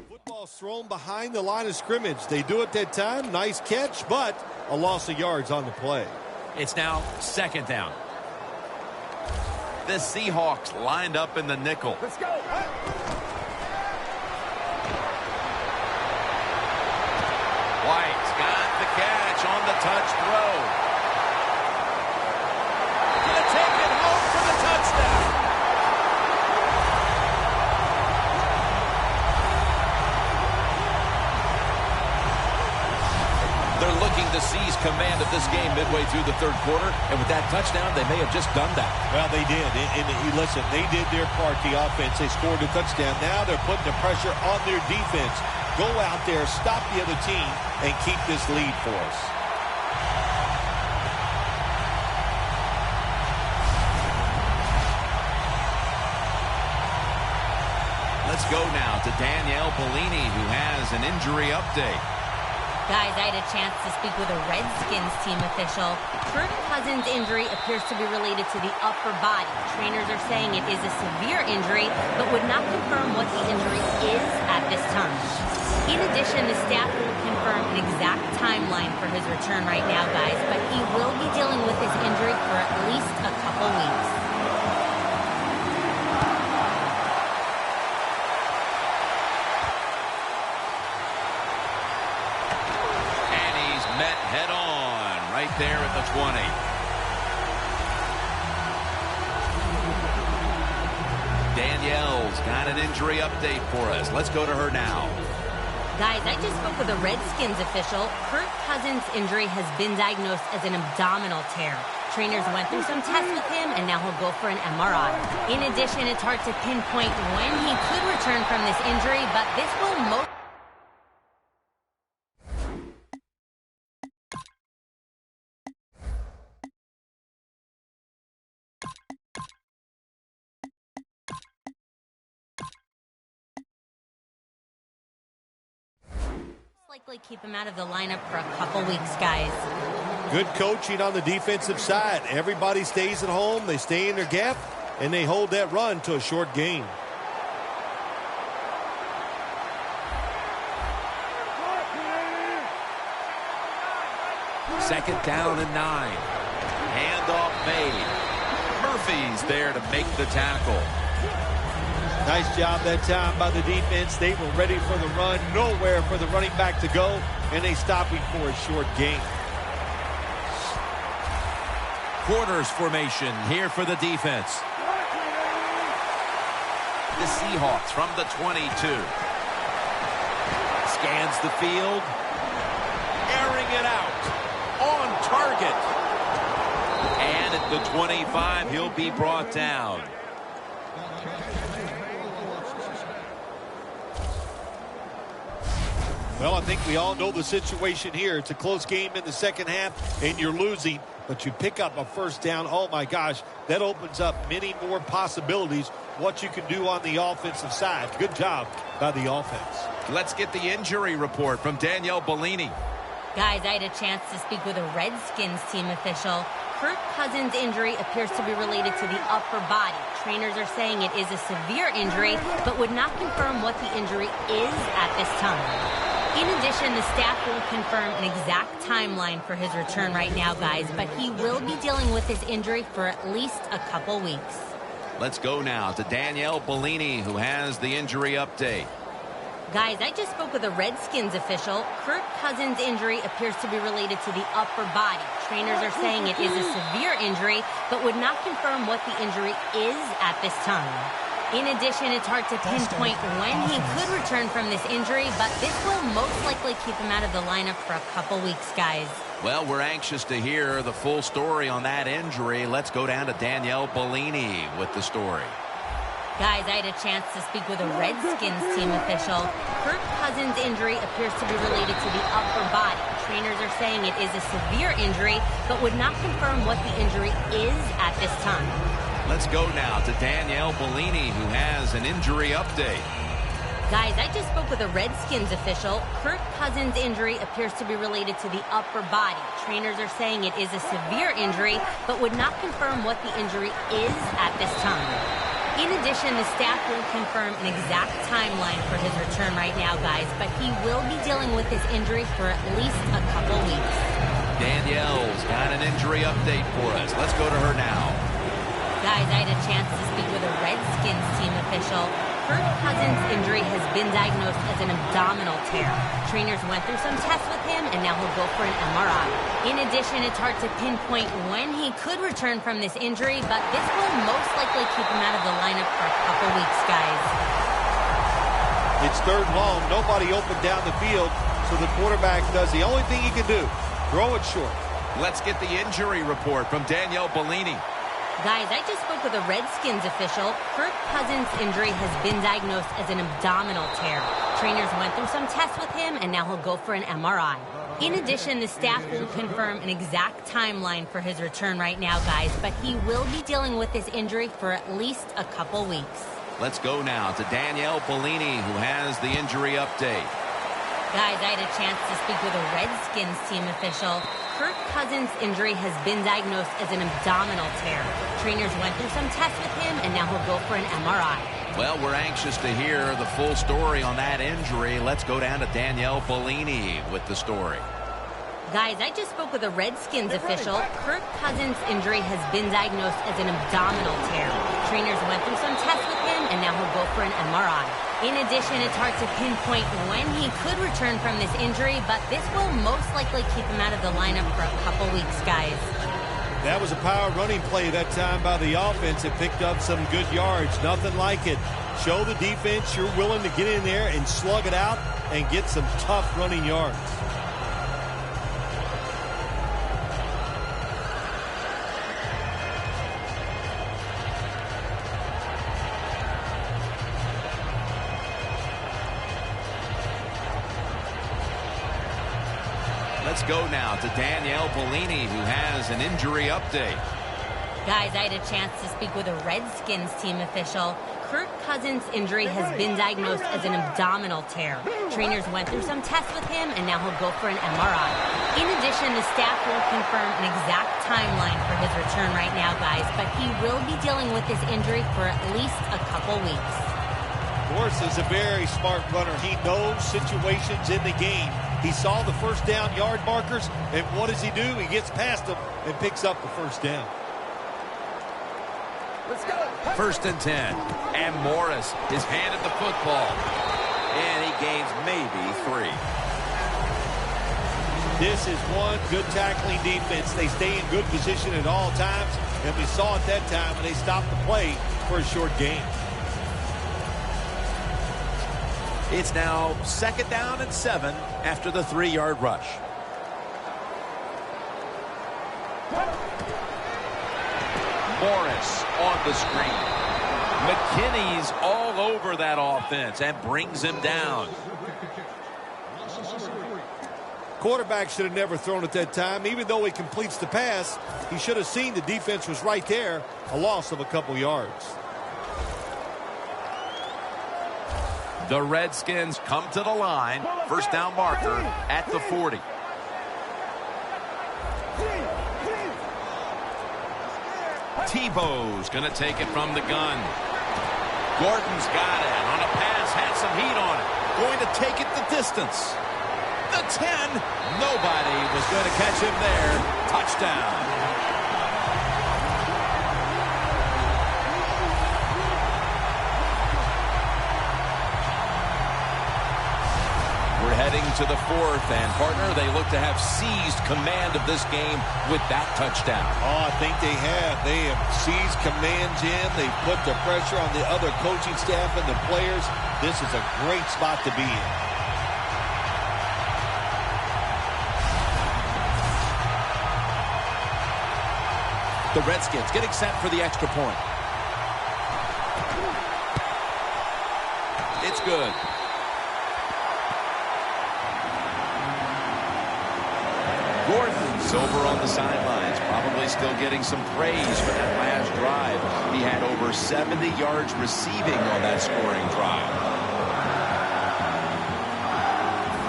Football's thrown behind the line of scrimmage. They do it that time. Nice catch, but a loss of yards on the play. It's now second down. The Seahawks lined up in the nickel. Let's go. White's got the catch on the touch throw. Gonna take it home for the touchdown. They're looking to seize command of this game midway through the third quarter, and with that touchdown, they may have just done that. Well, they did. And listen, they did their part, the offense. They scored a touchdown. Now they're putting the pressure on their defense. Go out there, stop the other team, and keep this lead for us. Let's go now to Danielle Bellini, who has an injury update. Guys, I had a chance to speak with a Redskins team official. Kirk Cousins' injury appears to be related to the upper body. Trainers are saying it is a severe injury, but would not confirm what the injury is at this time. In addition, the staff will confirm an exact timeline for his return right now, guys, but he will be dealing with his injury for at least a couple weeks. Met head on right there at the 20. Danielle's got an injury update for us. Let's go to her now. Guys, I just spoke with a Redskins official. Kirk Cousins' injury has been diagnosed as an abdominal tear. Trainers went through some tests with him, and now he'll go for an MRI. In addition, it's hard to pinpoint when he could return from this injury, but this will most likely keep him out of the lineup for a couple weeks, guys. Good coaching on the defensive side. Everybody stays at home. They stay in their gap, and they hold that run to a short gain. Second down and 9. Handoff made. Murphy's there to make the tackle. Nice job that time by the defense. They were ready for the run. Nowhere for the running back to go, and they stopped him for a short gain. Quarters formation here for the defense. The Seahawks from the 22. Scans the field. Airing it out. On target. And at the 25, he'll be brought down. Well, I think we all know the situation here. It's a close game in the second half, and you're losing, but you pick up a first down. Oh, my gosh, that opens up many more possibilities, what you can do on the offensive side. Good job by the offense. Let's get the injury report from Danielle Bellini. Guys, I had a chance to speak with a Redskins team official. Kirk Cousins' injury appears to be related to the upper body. Trainers are saying it is a severe injury, but would not confirm what the injury is at this time. In addition, the staff will confirm an exact timeline for his return right now, guys, but he will be dealing with his injury for at least a couple weeks. Let's go now to Danielle Bellini, who has the injury update. Guys, I just spoke with a Redskins official. Kirk Cousins' injury appears to be related to the upper body. Trainers are saying it is a severe injury, but would not confirm what the injury is at this time. In addition, it's hard to pinpoint when he could return from this injury, but this will most likely keep him out of the lineup for a couple weeks, guys. Well, we're anxious to hear the full story on that injury. Let's go down to Danielle Bellini with the story. Guys, I had a chance to speak with a Redskins team official. Kirk Cousins' injury appears to be related to the upper body. Trainers are saying it is a severe injury, but would not confirm what the injury is at this time. Let's go now to Danielle Bellini, who has an injury update. Guys, I just spoke with a Redskins official. Kirk Cousins' injury appears to be related to the upper body. Trainers are saying it is a severe injury, but would not confirm what the injury is at this time. In addition, the staff won't confirm an exact timeline for his return right now, guys, but he will be dealing with this injury for at least a couple weeks. Danielle's got an injury update for us. Let's go to her now. Guys, I had a chance to speak with a Redskins team official. Kirk Cousins' injury has been diagnosed as an abdominal tear. Trainers went through some tests with him, and now he'll go for an MRI. In addition, it's hard to pinpoint when he could return from this injury, but this will most likely keep him out of the lineup for a couple weeks, guys. It's third and long. Nobody open down the field, so the quarterback does the only thing he can do, throw it short. Let's get the injury report from Danielle Bellini. Guys, I just spoke with a Redskins official. Kirk Cousins' injury has been diagnosed as an abdominal tear. Trainers went through some tests with him, and now he'll go for an MRI. In addition, the staff won't confirm an exact timeline for his return right now, guys, but he will be dealing with this injury for at least a couple weeks. Let's go now to Danielle Bellini, who has the injury update. Guys, I had a chance to speak with a Redskins team official. Kirk Cousins' injury has been diagnosed as an abdominal tear. Trainers went through some tests with him, and now he'll go for an MRI. Well, we're anxious to hear the full story on that injury. Let's go down to Danielle Bellini with the story. Guys, I just spoke with a Redskins official. Kirk Cousins' injury has been diagnosed as an abdominal tear. Trainers went through some tests with him, and now he'll go for an MRI. In addition, it's hard to pinpoint when he could return from this injury, but this will most likely keep him out of the lineup for a couple weeks, guys. That was a power running play that time by the offense. It picked up some good yards. Nothing like it. Show the defense you're willing to get in there and slug it out and get some tough running yards. Let's go now to Danielle Bellini, who has an injury update. Guys, I had a chance to speak with a Redskins team official. Kirk Cousins' injury has been diagnosed as an abdominal tear. Trainers went through some tests with him, and now he'll go for an MRI. In addition, the staff won't confirm an exact timeline for his return right now, guys, but he will be dealing with this injury for at least a couple weeks. Morris is a very smart runner. He knows situations in the game. He saw the first down yard markers, and what does he do? He gets past them and picks up the first down. Let's go. 1st and 10. And Morris is handed the football. And he gains maybe 3. This is one good tackling defense. They stay in good position at all times, and we saw it that time when they stopped the play for a short gain. It's now 2nd down and 7 after the 3-yard rush. Morris on the screen. McKinney's all over that offense and brings him down. Quarterback should have never thrown at that time. Even though he completes the pass, he should have seen the defense was right there. A loss of a couple yards. The Redskins come to the line. 1st down marker at the 40. Tebow's going to take it from the gun. Gordon's got it on a pass, had some heat on it. Going to take it the distance. The 10. Nobody was going to catch him there. Touchdown. We're heading into the fourth, and partner, they look to have seized command of this game with that touchdown. Oh, I think they have. They have seized command, Jim. They put the pressure on the other coaching staff and the players. This is a great spot to be in. The Redskins getting set for the extra point. It's good. Gordon's over on the sidelines, probably still getting some praise for that last drive. He had over 70 yards receiving on that scoring drive.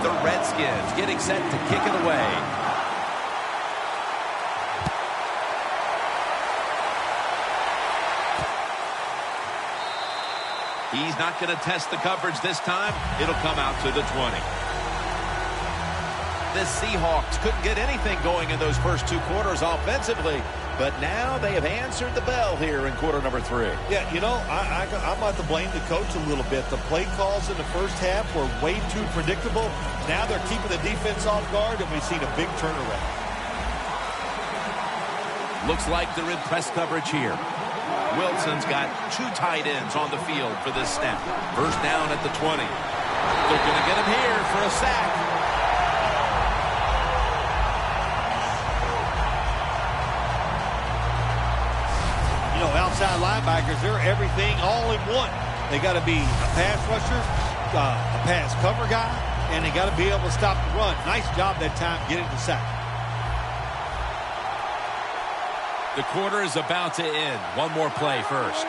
The Redskins getting set to kick it away. He's not going to test the coverage this time. It'll come out to the 20. The Seahawks couldn't get anything going in those first two quarters offensively, but now they have answered the bell here in quarter number 3. Yeah, you know, I'm about to blame the coach a little bit. The play calls in the first half were way too predictable. Now they're keeping the defense off guard, and we've seen a big turnaround. Looks like they're in press coverage here. Wilson's got 2 tight ends on the field for this snap. First down at the 20. They're going to get him here for a sack. You know, outside linebackers, they're everything all in one. They got to be a pass rusher, a pass cover guy, and they got to be able to stop the run. Nice job that time getting the sack. The quarter is about to end. One more play first.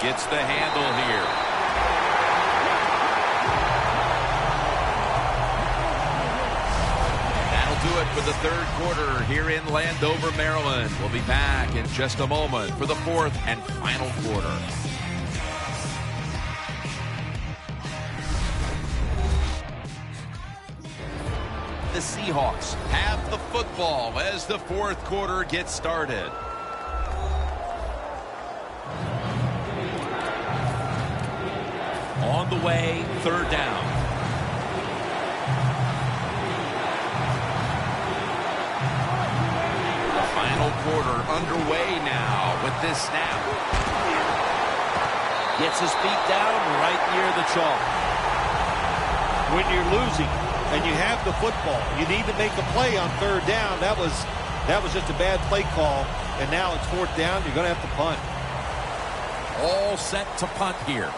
Gets the handle here. That'll do it for the third quarter here in Landover, Maryland. We'll be back in just a moment for the fourth and final quarter. The Seahawks have the football as the fourth quarter gets started. On the way, third down. The final quarter underway now with this snap. Gets his feet down right near the chalk. When you're losing and you have the football, you need to make a play on third down. That was just a bad play call, and now it's fourth down. You're going to have to punt. All set to punt here.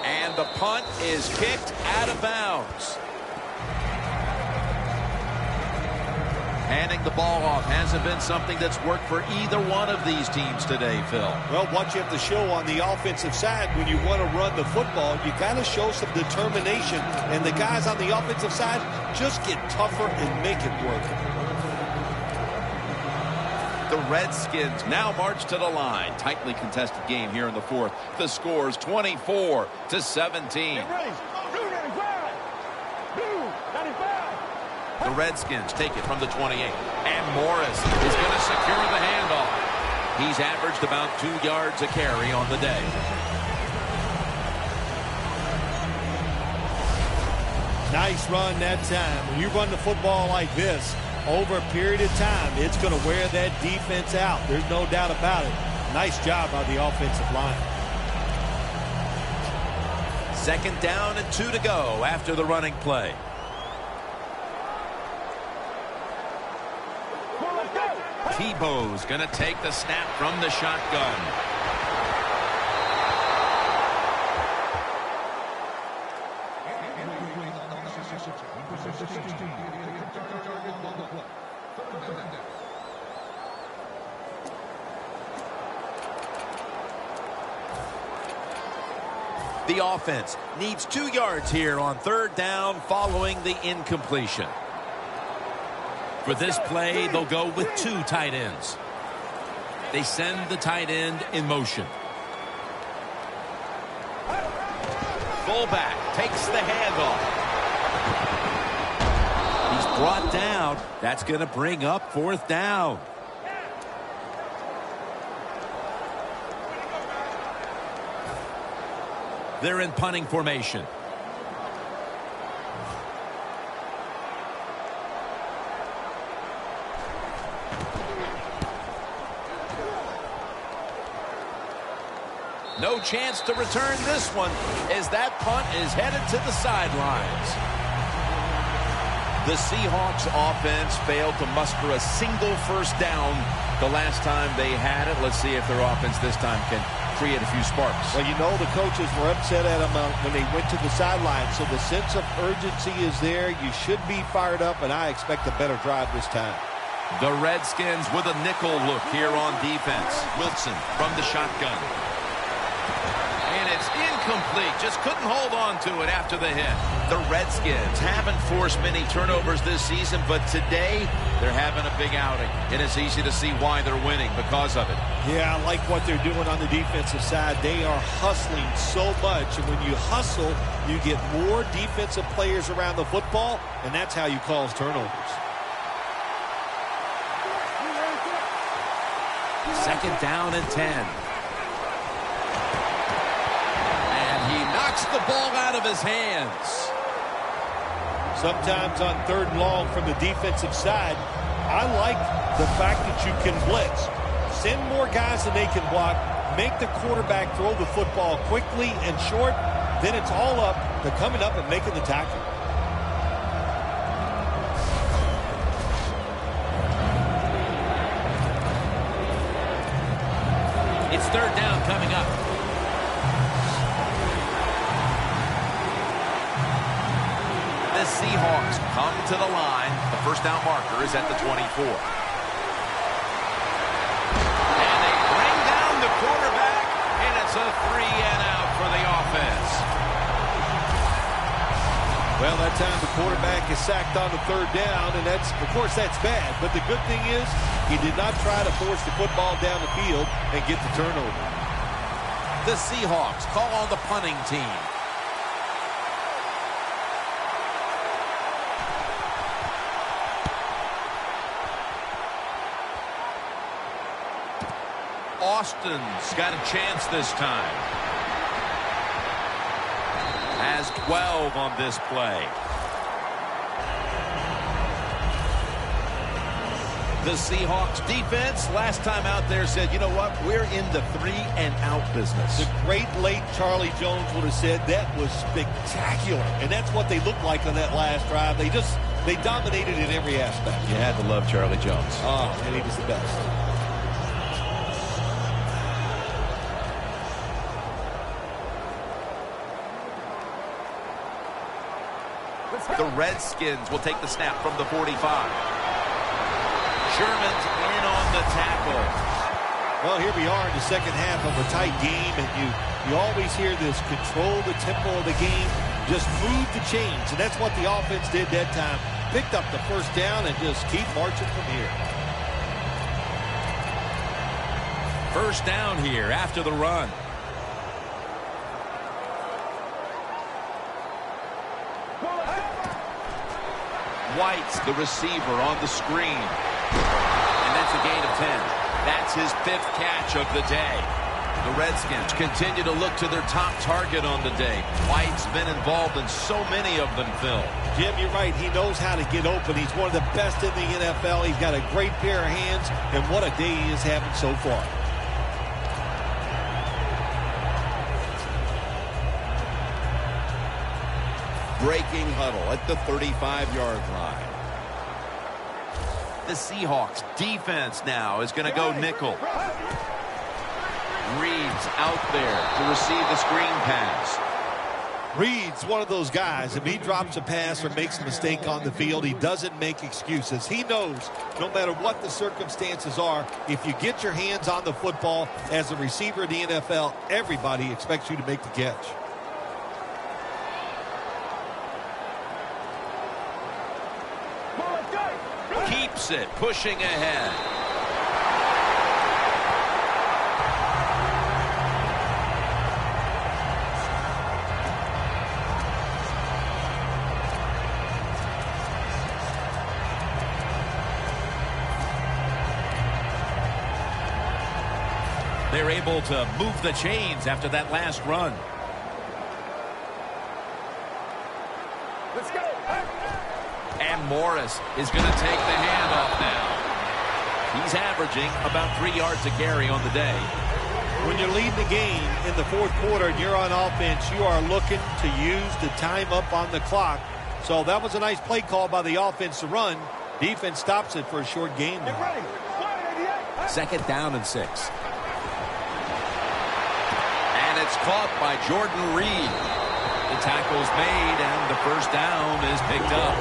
And the punt is kicked out of bounds. Handing the ball off hasn't been something that's worked for either one of these teams today, Phil. Well, what you have to show on the offensive side when you want to run the football, you got to show some determination. And the guys on the offensive side just get tougher and make it work. The Redskins now march to the line. Tightly contested game here in the fourth. The score is 24-17. The Redskins take it from the 28. And Morris is going to secure the handoff. He's averaged about 2 yards a carry on the day. Nice run that time. When you run the football like this, over a period of time, it's going to wear that defense out. There's no doubt about it. Nice job by the offensive line. Second down and 2 to go after the running play. Tebow's going to take the snap from the shotgun. The offense needs 2 yards here on third down following the incompletion. For this play, they'll go with 2 tight ends. They send the tight end in motion. Fullback takes the handoff. He's brought down. That's going to bring up 4th down. They're in punting formation. No chance to return this one as that punt is headed to the sidelines. The Seahawks offense failed to muster a single first down the last time they had it. Let's see if their offense this time can create a few sparks. Well, you know the coaches were upset at them when they went to the sideline, so the sense of urgency is there. You should be fired up, and I expect a better drive this time. The Redskins with a nickel look here on defense. Wilson from the shotgun. And it's incomplete. Just couldn't hold on to it after the hit. The Redskins haven't forced many turnovers this season, but today they're having a big outing. And it's easy to see why they're winning because of it. Yeah, I like what they're doing on the defensive side. They are hustling so much, and when you hustle, you get more defensive players around the football, and that's how you cause turnovers. 2nd down and 10. And he knocks the ball out of his hands. Sometimes on 3rd and long from the defensive side, I like the fact that you can blitz. Send more guys than they can block. Make the quarterback throw the football quickly and short. Then it's all up to coming up and making the tackle. It's 3rd down coming up. The Seahawks come to the line. The 1st down marker is at the 24. And they bring down the quarterback, and it's a 3-and-out for the offense. Well, that time the quarterback is sacked on the 3rd down, and that's, of course, that's bad. But the good thing is he did not try to force the football down the field and get the turnover. The Seahawks call on the punting team. Austin's got a chance this time. Has 12 on this play. The Seahawks defense last time out there said, you know what, we're in the 3-and-out business. The great late Charlie Jones would have said that was spectacular. And that's what they looked like on that last drive. They dominated in every aspect. You had to love Charlie Jones. Oh, and he was the best. The Redskins will take the snap from the 45. Sherman's in on the tackle. Well, here we are in the second half of a tight game, and you always hear this: control the tempo of the game, just move the chains, and that's what the offense did that time. Picked up the 1st down and just keep marching from here. 1st down here after the run. White's the receiver on the screen. And that's a gain of 10. That's his 5th catch of the day. The Redskins continue to look to their top target on the day. White's been involved in so many of them, Phil. Jim, you're right. He knows how to get open. He's one of the best in the NFL. He's got a great pair of hands, and what a day he is having so far. Breaking huddle at the 35-yard line. The Seahawks defense now is going to go nickel. Reed's out there to receive the screen pass. Reed's one of those guys. If he drops a pass or makes a mistake on the field, he doesn't make excuses. He knows no matter what the circumstances are, if you get your hands on the football as a receiver in the NFL, everybody expects you to make the catch. Keeps it, pushing ahead. they're able to move the chains after that last run. Let's go. And Morris is going to take the handoff now. He's averaging about 3 yards a carry on the day. When you're leading the game in the fourth quarter and you're on offense, you are looking to use the time up on the clock. So that was a nice play call by the offense to run. Defense stops it for a short game. Second down and 6. And it's caught by Jordan Reed. The tackle's made and the first down is picked up.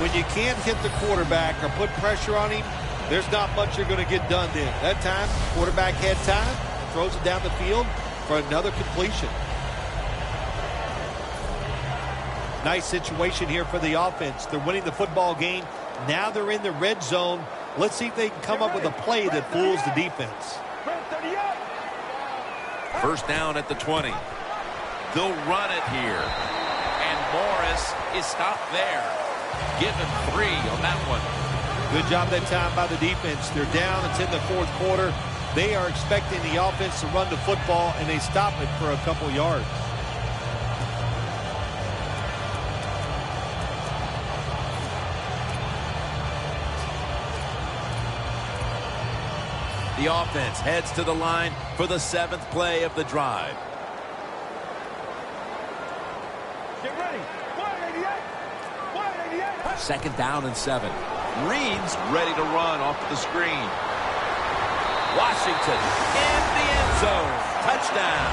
When you can't hit the quarterback or put pressure on him, there's not much you're going to get done then. That time, quarterback had time, throws it down the field for another completion. Nice situation here for the offense. They're winning the football game. Now they're in the red zone. Let's see if they can come up with a play that fools the defense. First down at the 20. They'll run it here. And Morris is stopped there. Given 3 on that one. Good job that time by the defense. They're down. It's in the fourth quarter. They are expecting the offense to run the football, and they stop it for a couple yards. The offense heads to the line for the 7th play of the drive. Get ready. 188. Second down and 7. Reed's ready to run off the screen. Washington in the end zone. Touchdown.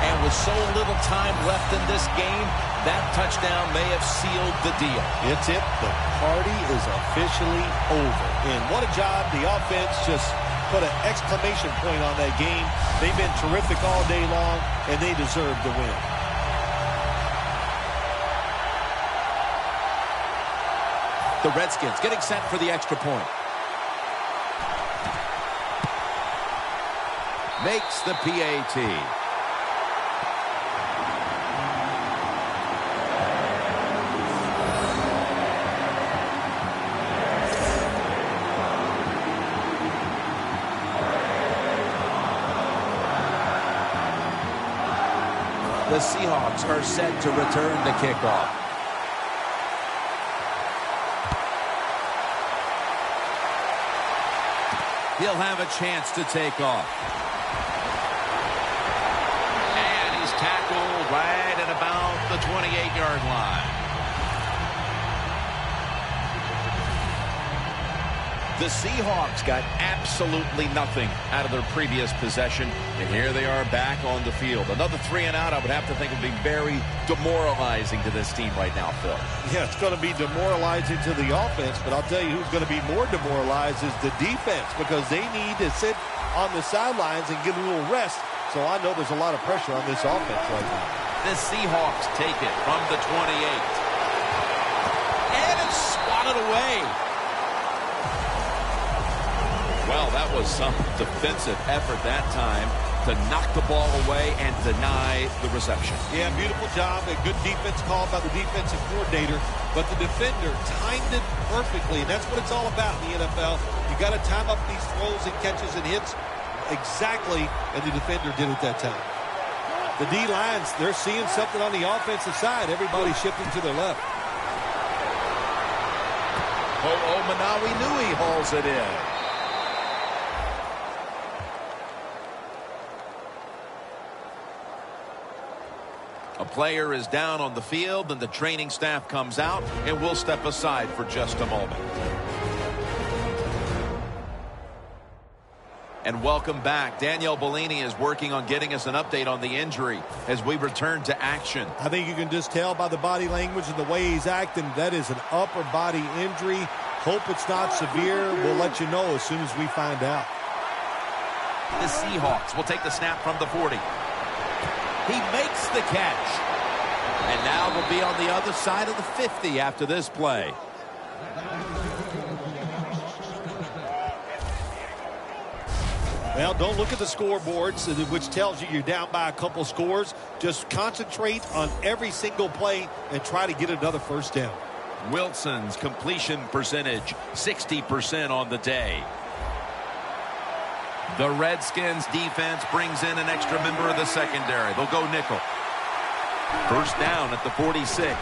And with so little time left in this game, that touchdown may have sealed the deal. It's it. The party is officially over. And what a job. The offense just put an exclamation point on that game. They've been terrific all day long, and they deserve the win. The Redskins getting set for the extra point. Makes the PAT. The Seahawks are set to return the kickoff. He'll have a chance to take off. And he's tackled right at about the 28-yard line. The Seahawks got absolutely nothing out of their previous possession, and here they are back on the field. Another 3 and out, I would have to think, would be very demoralizing to this team right now, Phil. Yeah, it's going to be demoralizing to the offense, but I'll tell you who's going to be more demoralized is the defense, because they need to sit on the sidelines and get a little rest. So I know there's a lot of pressure on this offense right now. The Seahawks take it from the 28. And it's swatted away. Well, that was some defensive effort that time to knock the ball away and deny the reception. Yeah, beautiful job. A good defense call by the defensive coordinator. But the defender timed it perfectly, and that's what it's all about in the NFL. You got to time up these throws and catches and hits exactly, and the defender did it that time. The D-lines, they're seeing something on the offensive side. Everybody's shifting to their left. Manawi Nui hauls it in. A player is down on the field, and the training staff comes out, and we'll step aside for just a moment. And welcome back. Danielle Bellini is working on getting us an update on the injury as we return to action. I think you can just tell by the body language and the way he's acting that is an upper body injury. Hope it's not severe. We'll let you know as soon as we find out. The Seahawks will take the snap from the 40. He makes the catch. And now we'll be on the other side of the 50 after this play. Well, don't look at the scoreboards, which tells you you're down by a couple scores. Just concentrate on every single play and try to get another first down. Wilson's completion percentage, 60% on the day. The Redskins defense brings in an extra member of the secondary. They'll go nickel. First down at the 46. And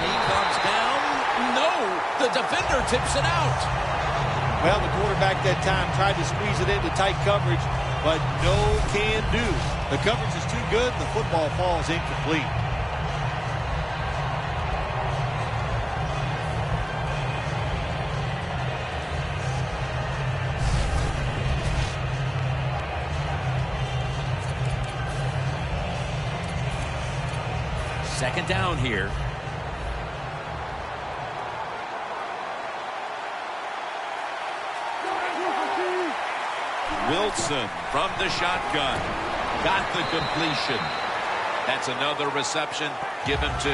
he comes down. No, the defender tips it out. Well, the quarterback that time tried to squeeze it into tight coverage, but no can do. The coverage is too good. The football falls incomplete. Second down here. Wilson from the shotgun. Got the completion. That's another reception. Give him 2.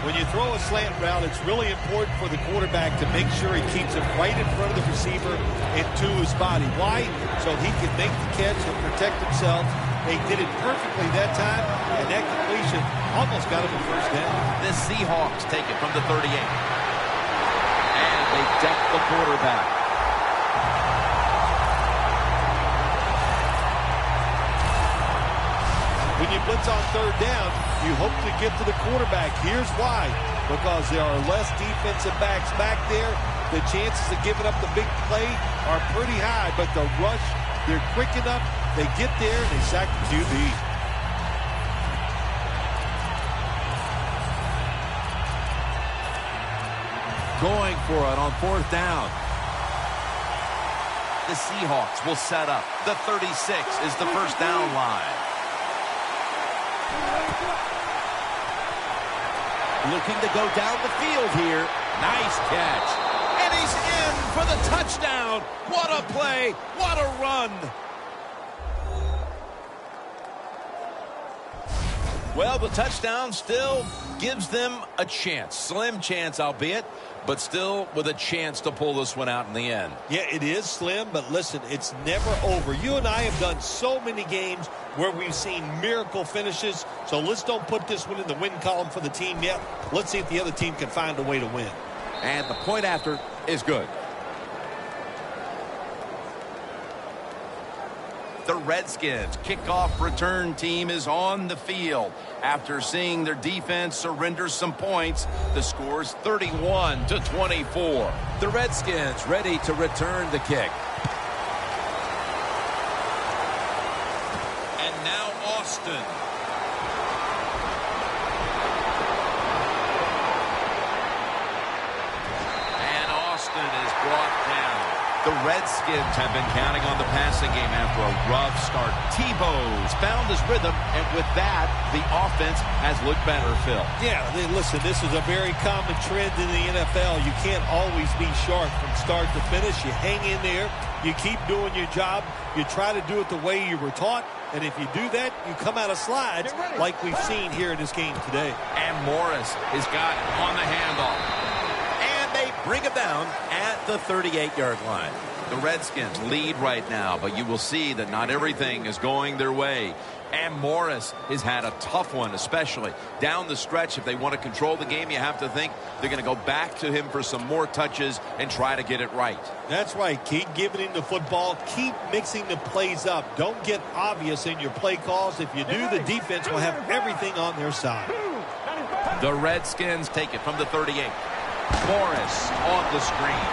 When you throw a slant route, it's really important for the quarterback to make sure he keeps it right in front of the receiver and to his body. Why? So he can make the catch and protect himself. They did it perfectly that time, and that completion almost got him a first down. The Seahawks take it from the 38. And they deck the quarterback. When you blitz on third down, you hope to get to the quarterback. Here's why. Because there are less defensive backs back there. The chances of giving up the big play are pretty high, but the rush, they're quick enough. They get there and they sack the QB. Going for it on fourth down. The Seahawks will set up. The 36 is the first down line. Looking to go down the field here. Nice catch. And he's in for the touchdown. What a play. What a run. Well, the touchdown still gives them a chance. Slim chance, albeit, but still with a chance to pull this one out in the end. Yeah, it is slim, but listen, it's never over. You and I have done so many games where we've seen miracle finishes, so let's don't put this one in the win column for the team yet. Let's see if the other team can find a way to win. And the point after is good. The Redskins kickoff return team is on the field. After seeing their defense surrender some points, the score's 31-24. The Redskins ready to return the kick. And now Austin. And Austin is brought down. The Redskins have been counting on the passing game after a rough start. Tebow's found his rhythm, and with that, the offense has looked better, Phil. Yeah, listen, this is a very common trend in the NFL. You can't always be sharp from start to finish. You hang in there. You keep doing your job. You try to do it the way you were taught, and if you do that, you come out of slides like we've seen here in this game today. And Morris has got it on the handoff. They bring him down at the 38-yard line. The Redskins lead right now, but you will see that not everything is going their way. And Morris has had a tough one, especially down the stretch. If they want to control the game, you have to think they're going to go back to him for some more touches and try to get it right. That's right. Keep giving him the football. Keep mixing the plays up. Don't get obvious in your play calls. If you do, the defense will have everything on their side. The Redskins take it from the 38. Morris on the screen.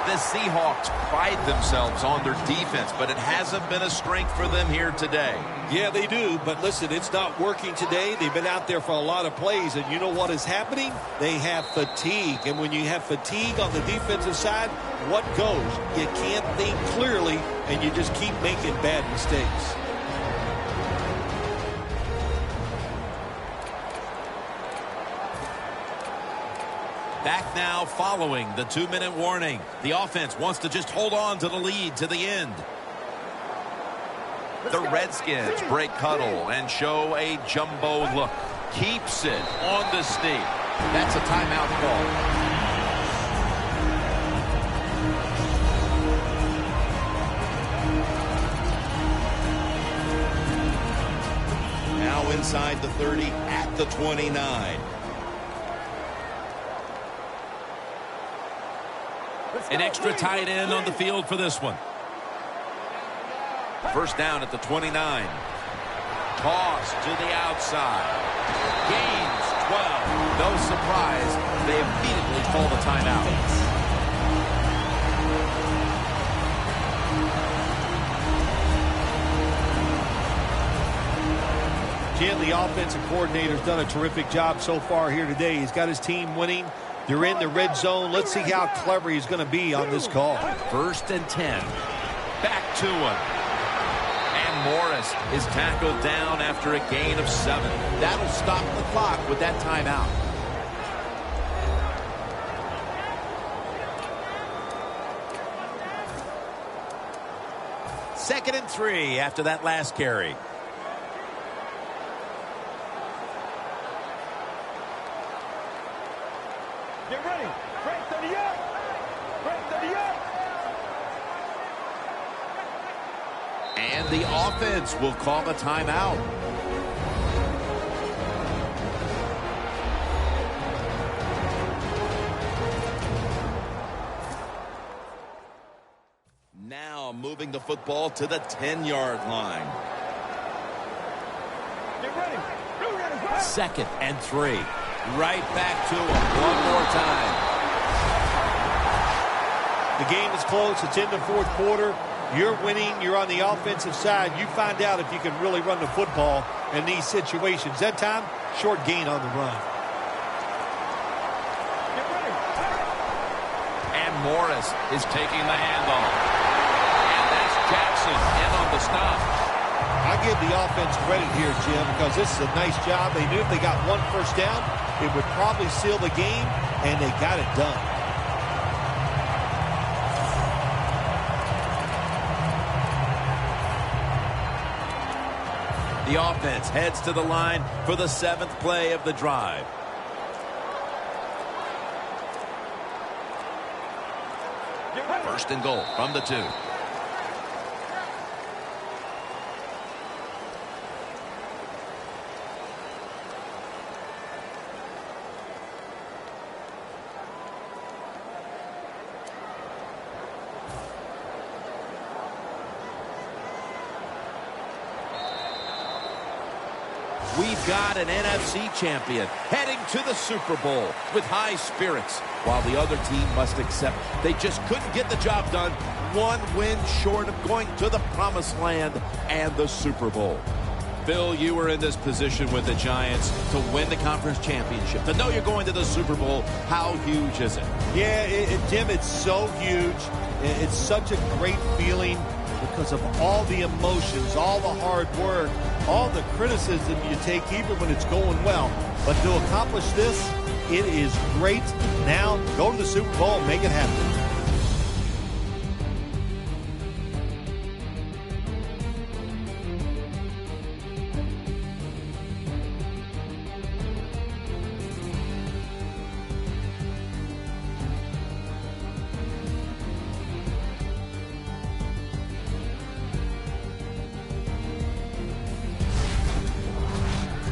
The Seahawks pride themselves on their defense, but it hasn't been a strength for them here today. Yeah, they do, but listen, it's not working today. They've been out there for a lot of plays, and you know what is happening? They have fatigue, and when you have fatigue on the defensive side, what goes? You can't think clearly, and you just keep making bad mistakes. Back now following the 2-minute warning. The offense wants to just hold on to the lead to the end. The Redskins break huddle and show a jumbo look. Keeps it on the sneak. That's a timeout call. inside the 30 at the 29. An extra tight end on the field for this one. First down at the 29. Toss to the outside. Gains 12. No surprise, they immediately call the timeout. Jim, the offensive coordinator's done a terrific job so far here today. He's got his team winning. They're in the red zone. Let's see how clever he's going to be on this call. First and 10. Back to him. And Morris is tackled down after a gain of 7. That'll stop the clock with that timeout. Second and 3 after that last carry. Get ready. Break 30 up. Break 30 up. And the offense will call a timeout. Now moving the football to the 10-yard line. Get ready. Second and 3. Right back to him one more time. The game is close. It's in the fourth quarter. You're winning. You're on the offensive side. You find out if you can really run the football in these situations. That time, short gain on the run. Get ready. And Morris is taking the handoff. And that's Jackson in on the stop. I give the offense credit here, Jim, because this is a nice job. They knew if they got one first down, it would probably seal the game, and they got it done. The offense heads to the line for the 7th play of the drive. First and goal from the 2. We've got an NFC champion heading to the Super Bowl with high spirits, while the other team must accept they just couldn't get the job done. One win short of going to the promised land and the Super Bowl. Phil, you were in this position with the Giants to win the conference championship. To know you're going to the Super Bowl, how huge is it? Yeah, Jim, it's so huge. It's such a great feeling because of all the emotions, all the hard work, all the criticism you take even when it's going well. But to accomplish this, it is great. Now, go to the Super Bowl and make it happen.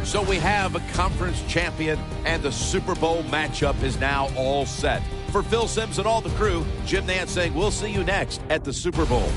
So we have a conference champion, and the Super Bowl matchup is now all set. For Phil Simms and all the crew, Jim Nantz saying we'll see you next at the Super Bowl.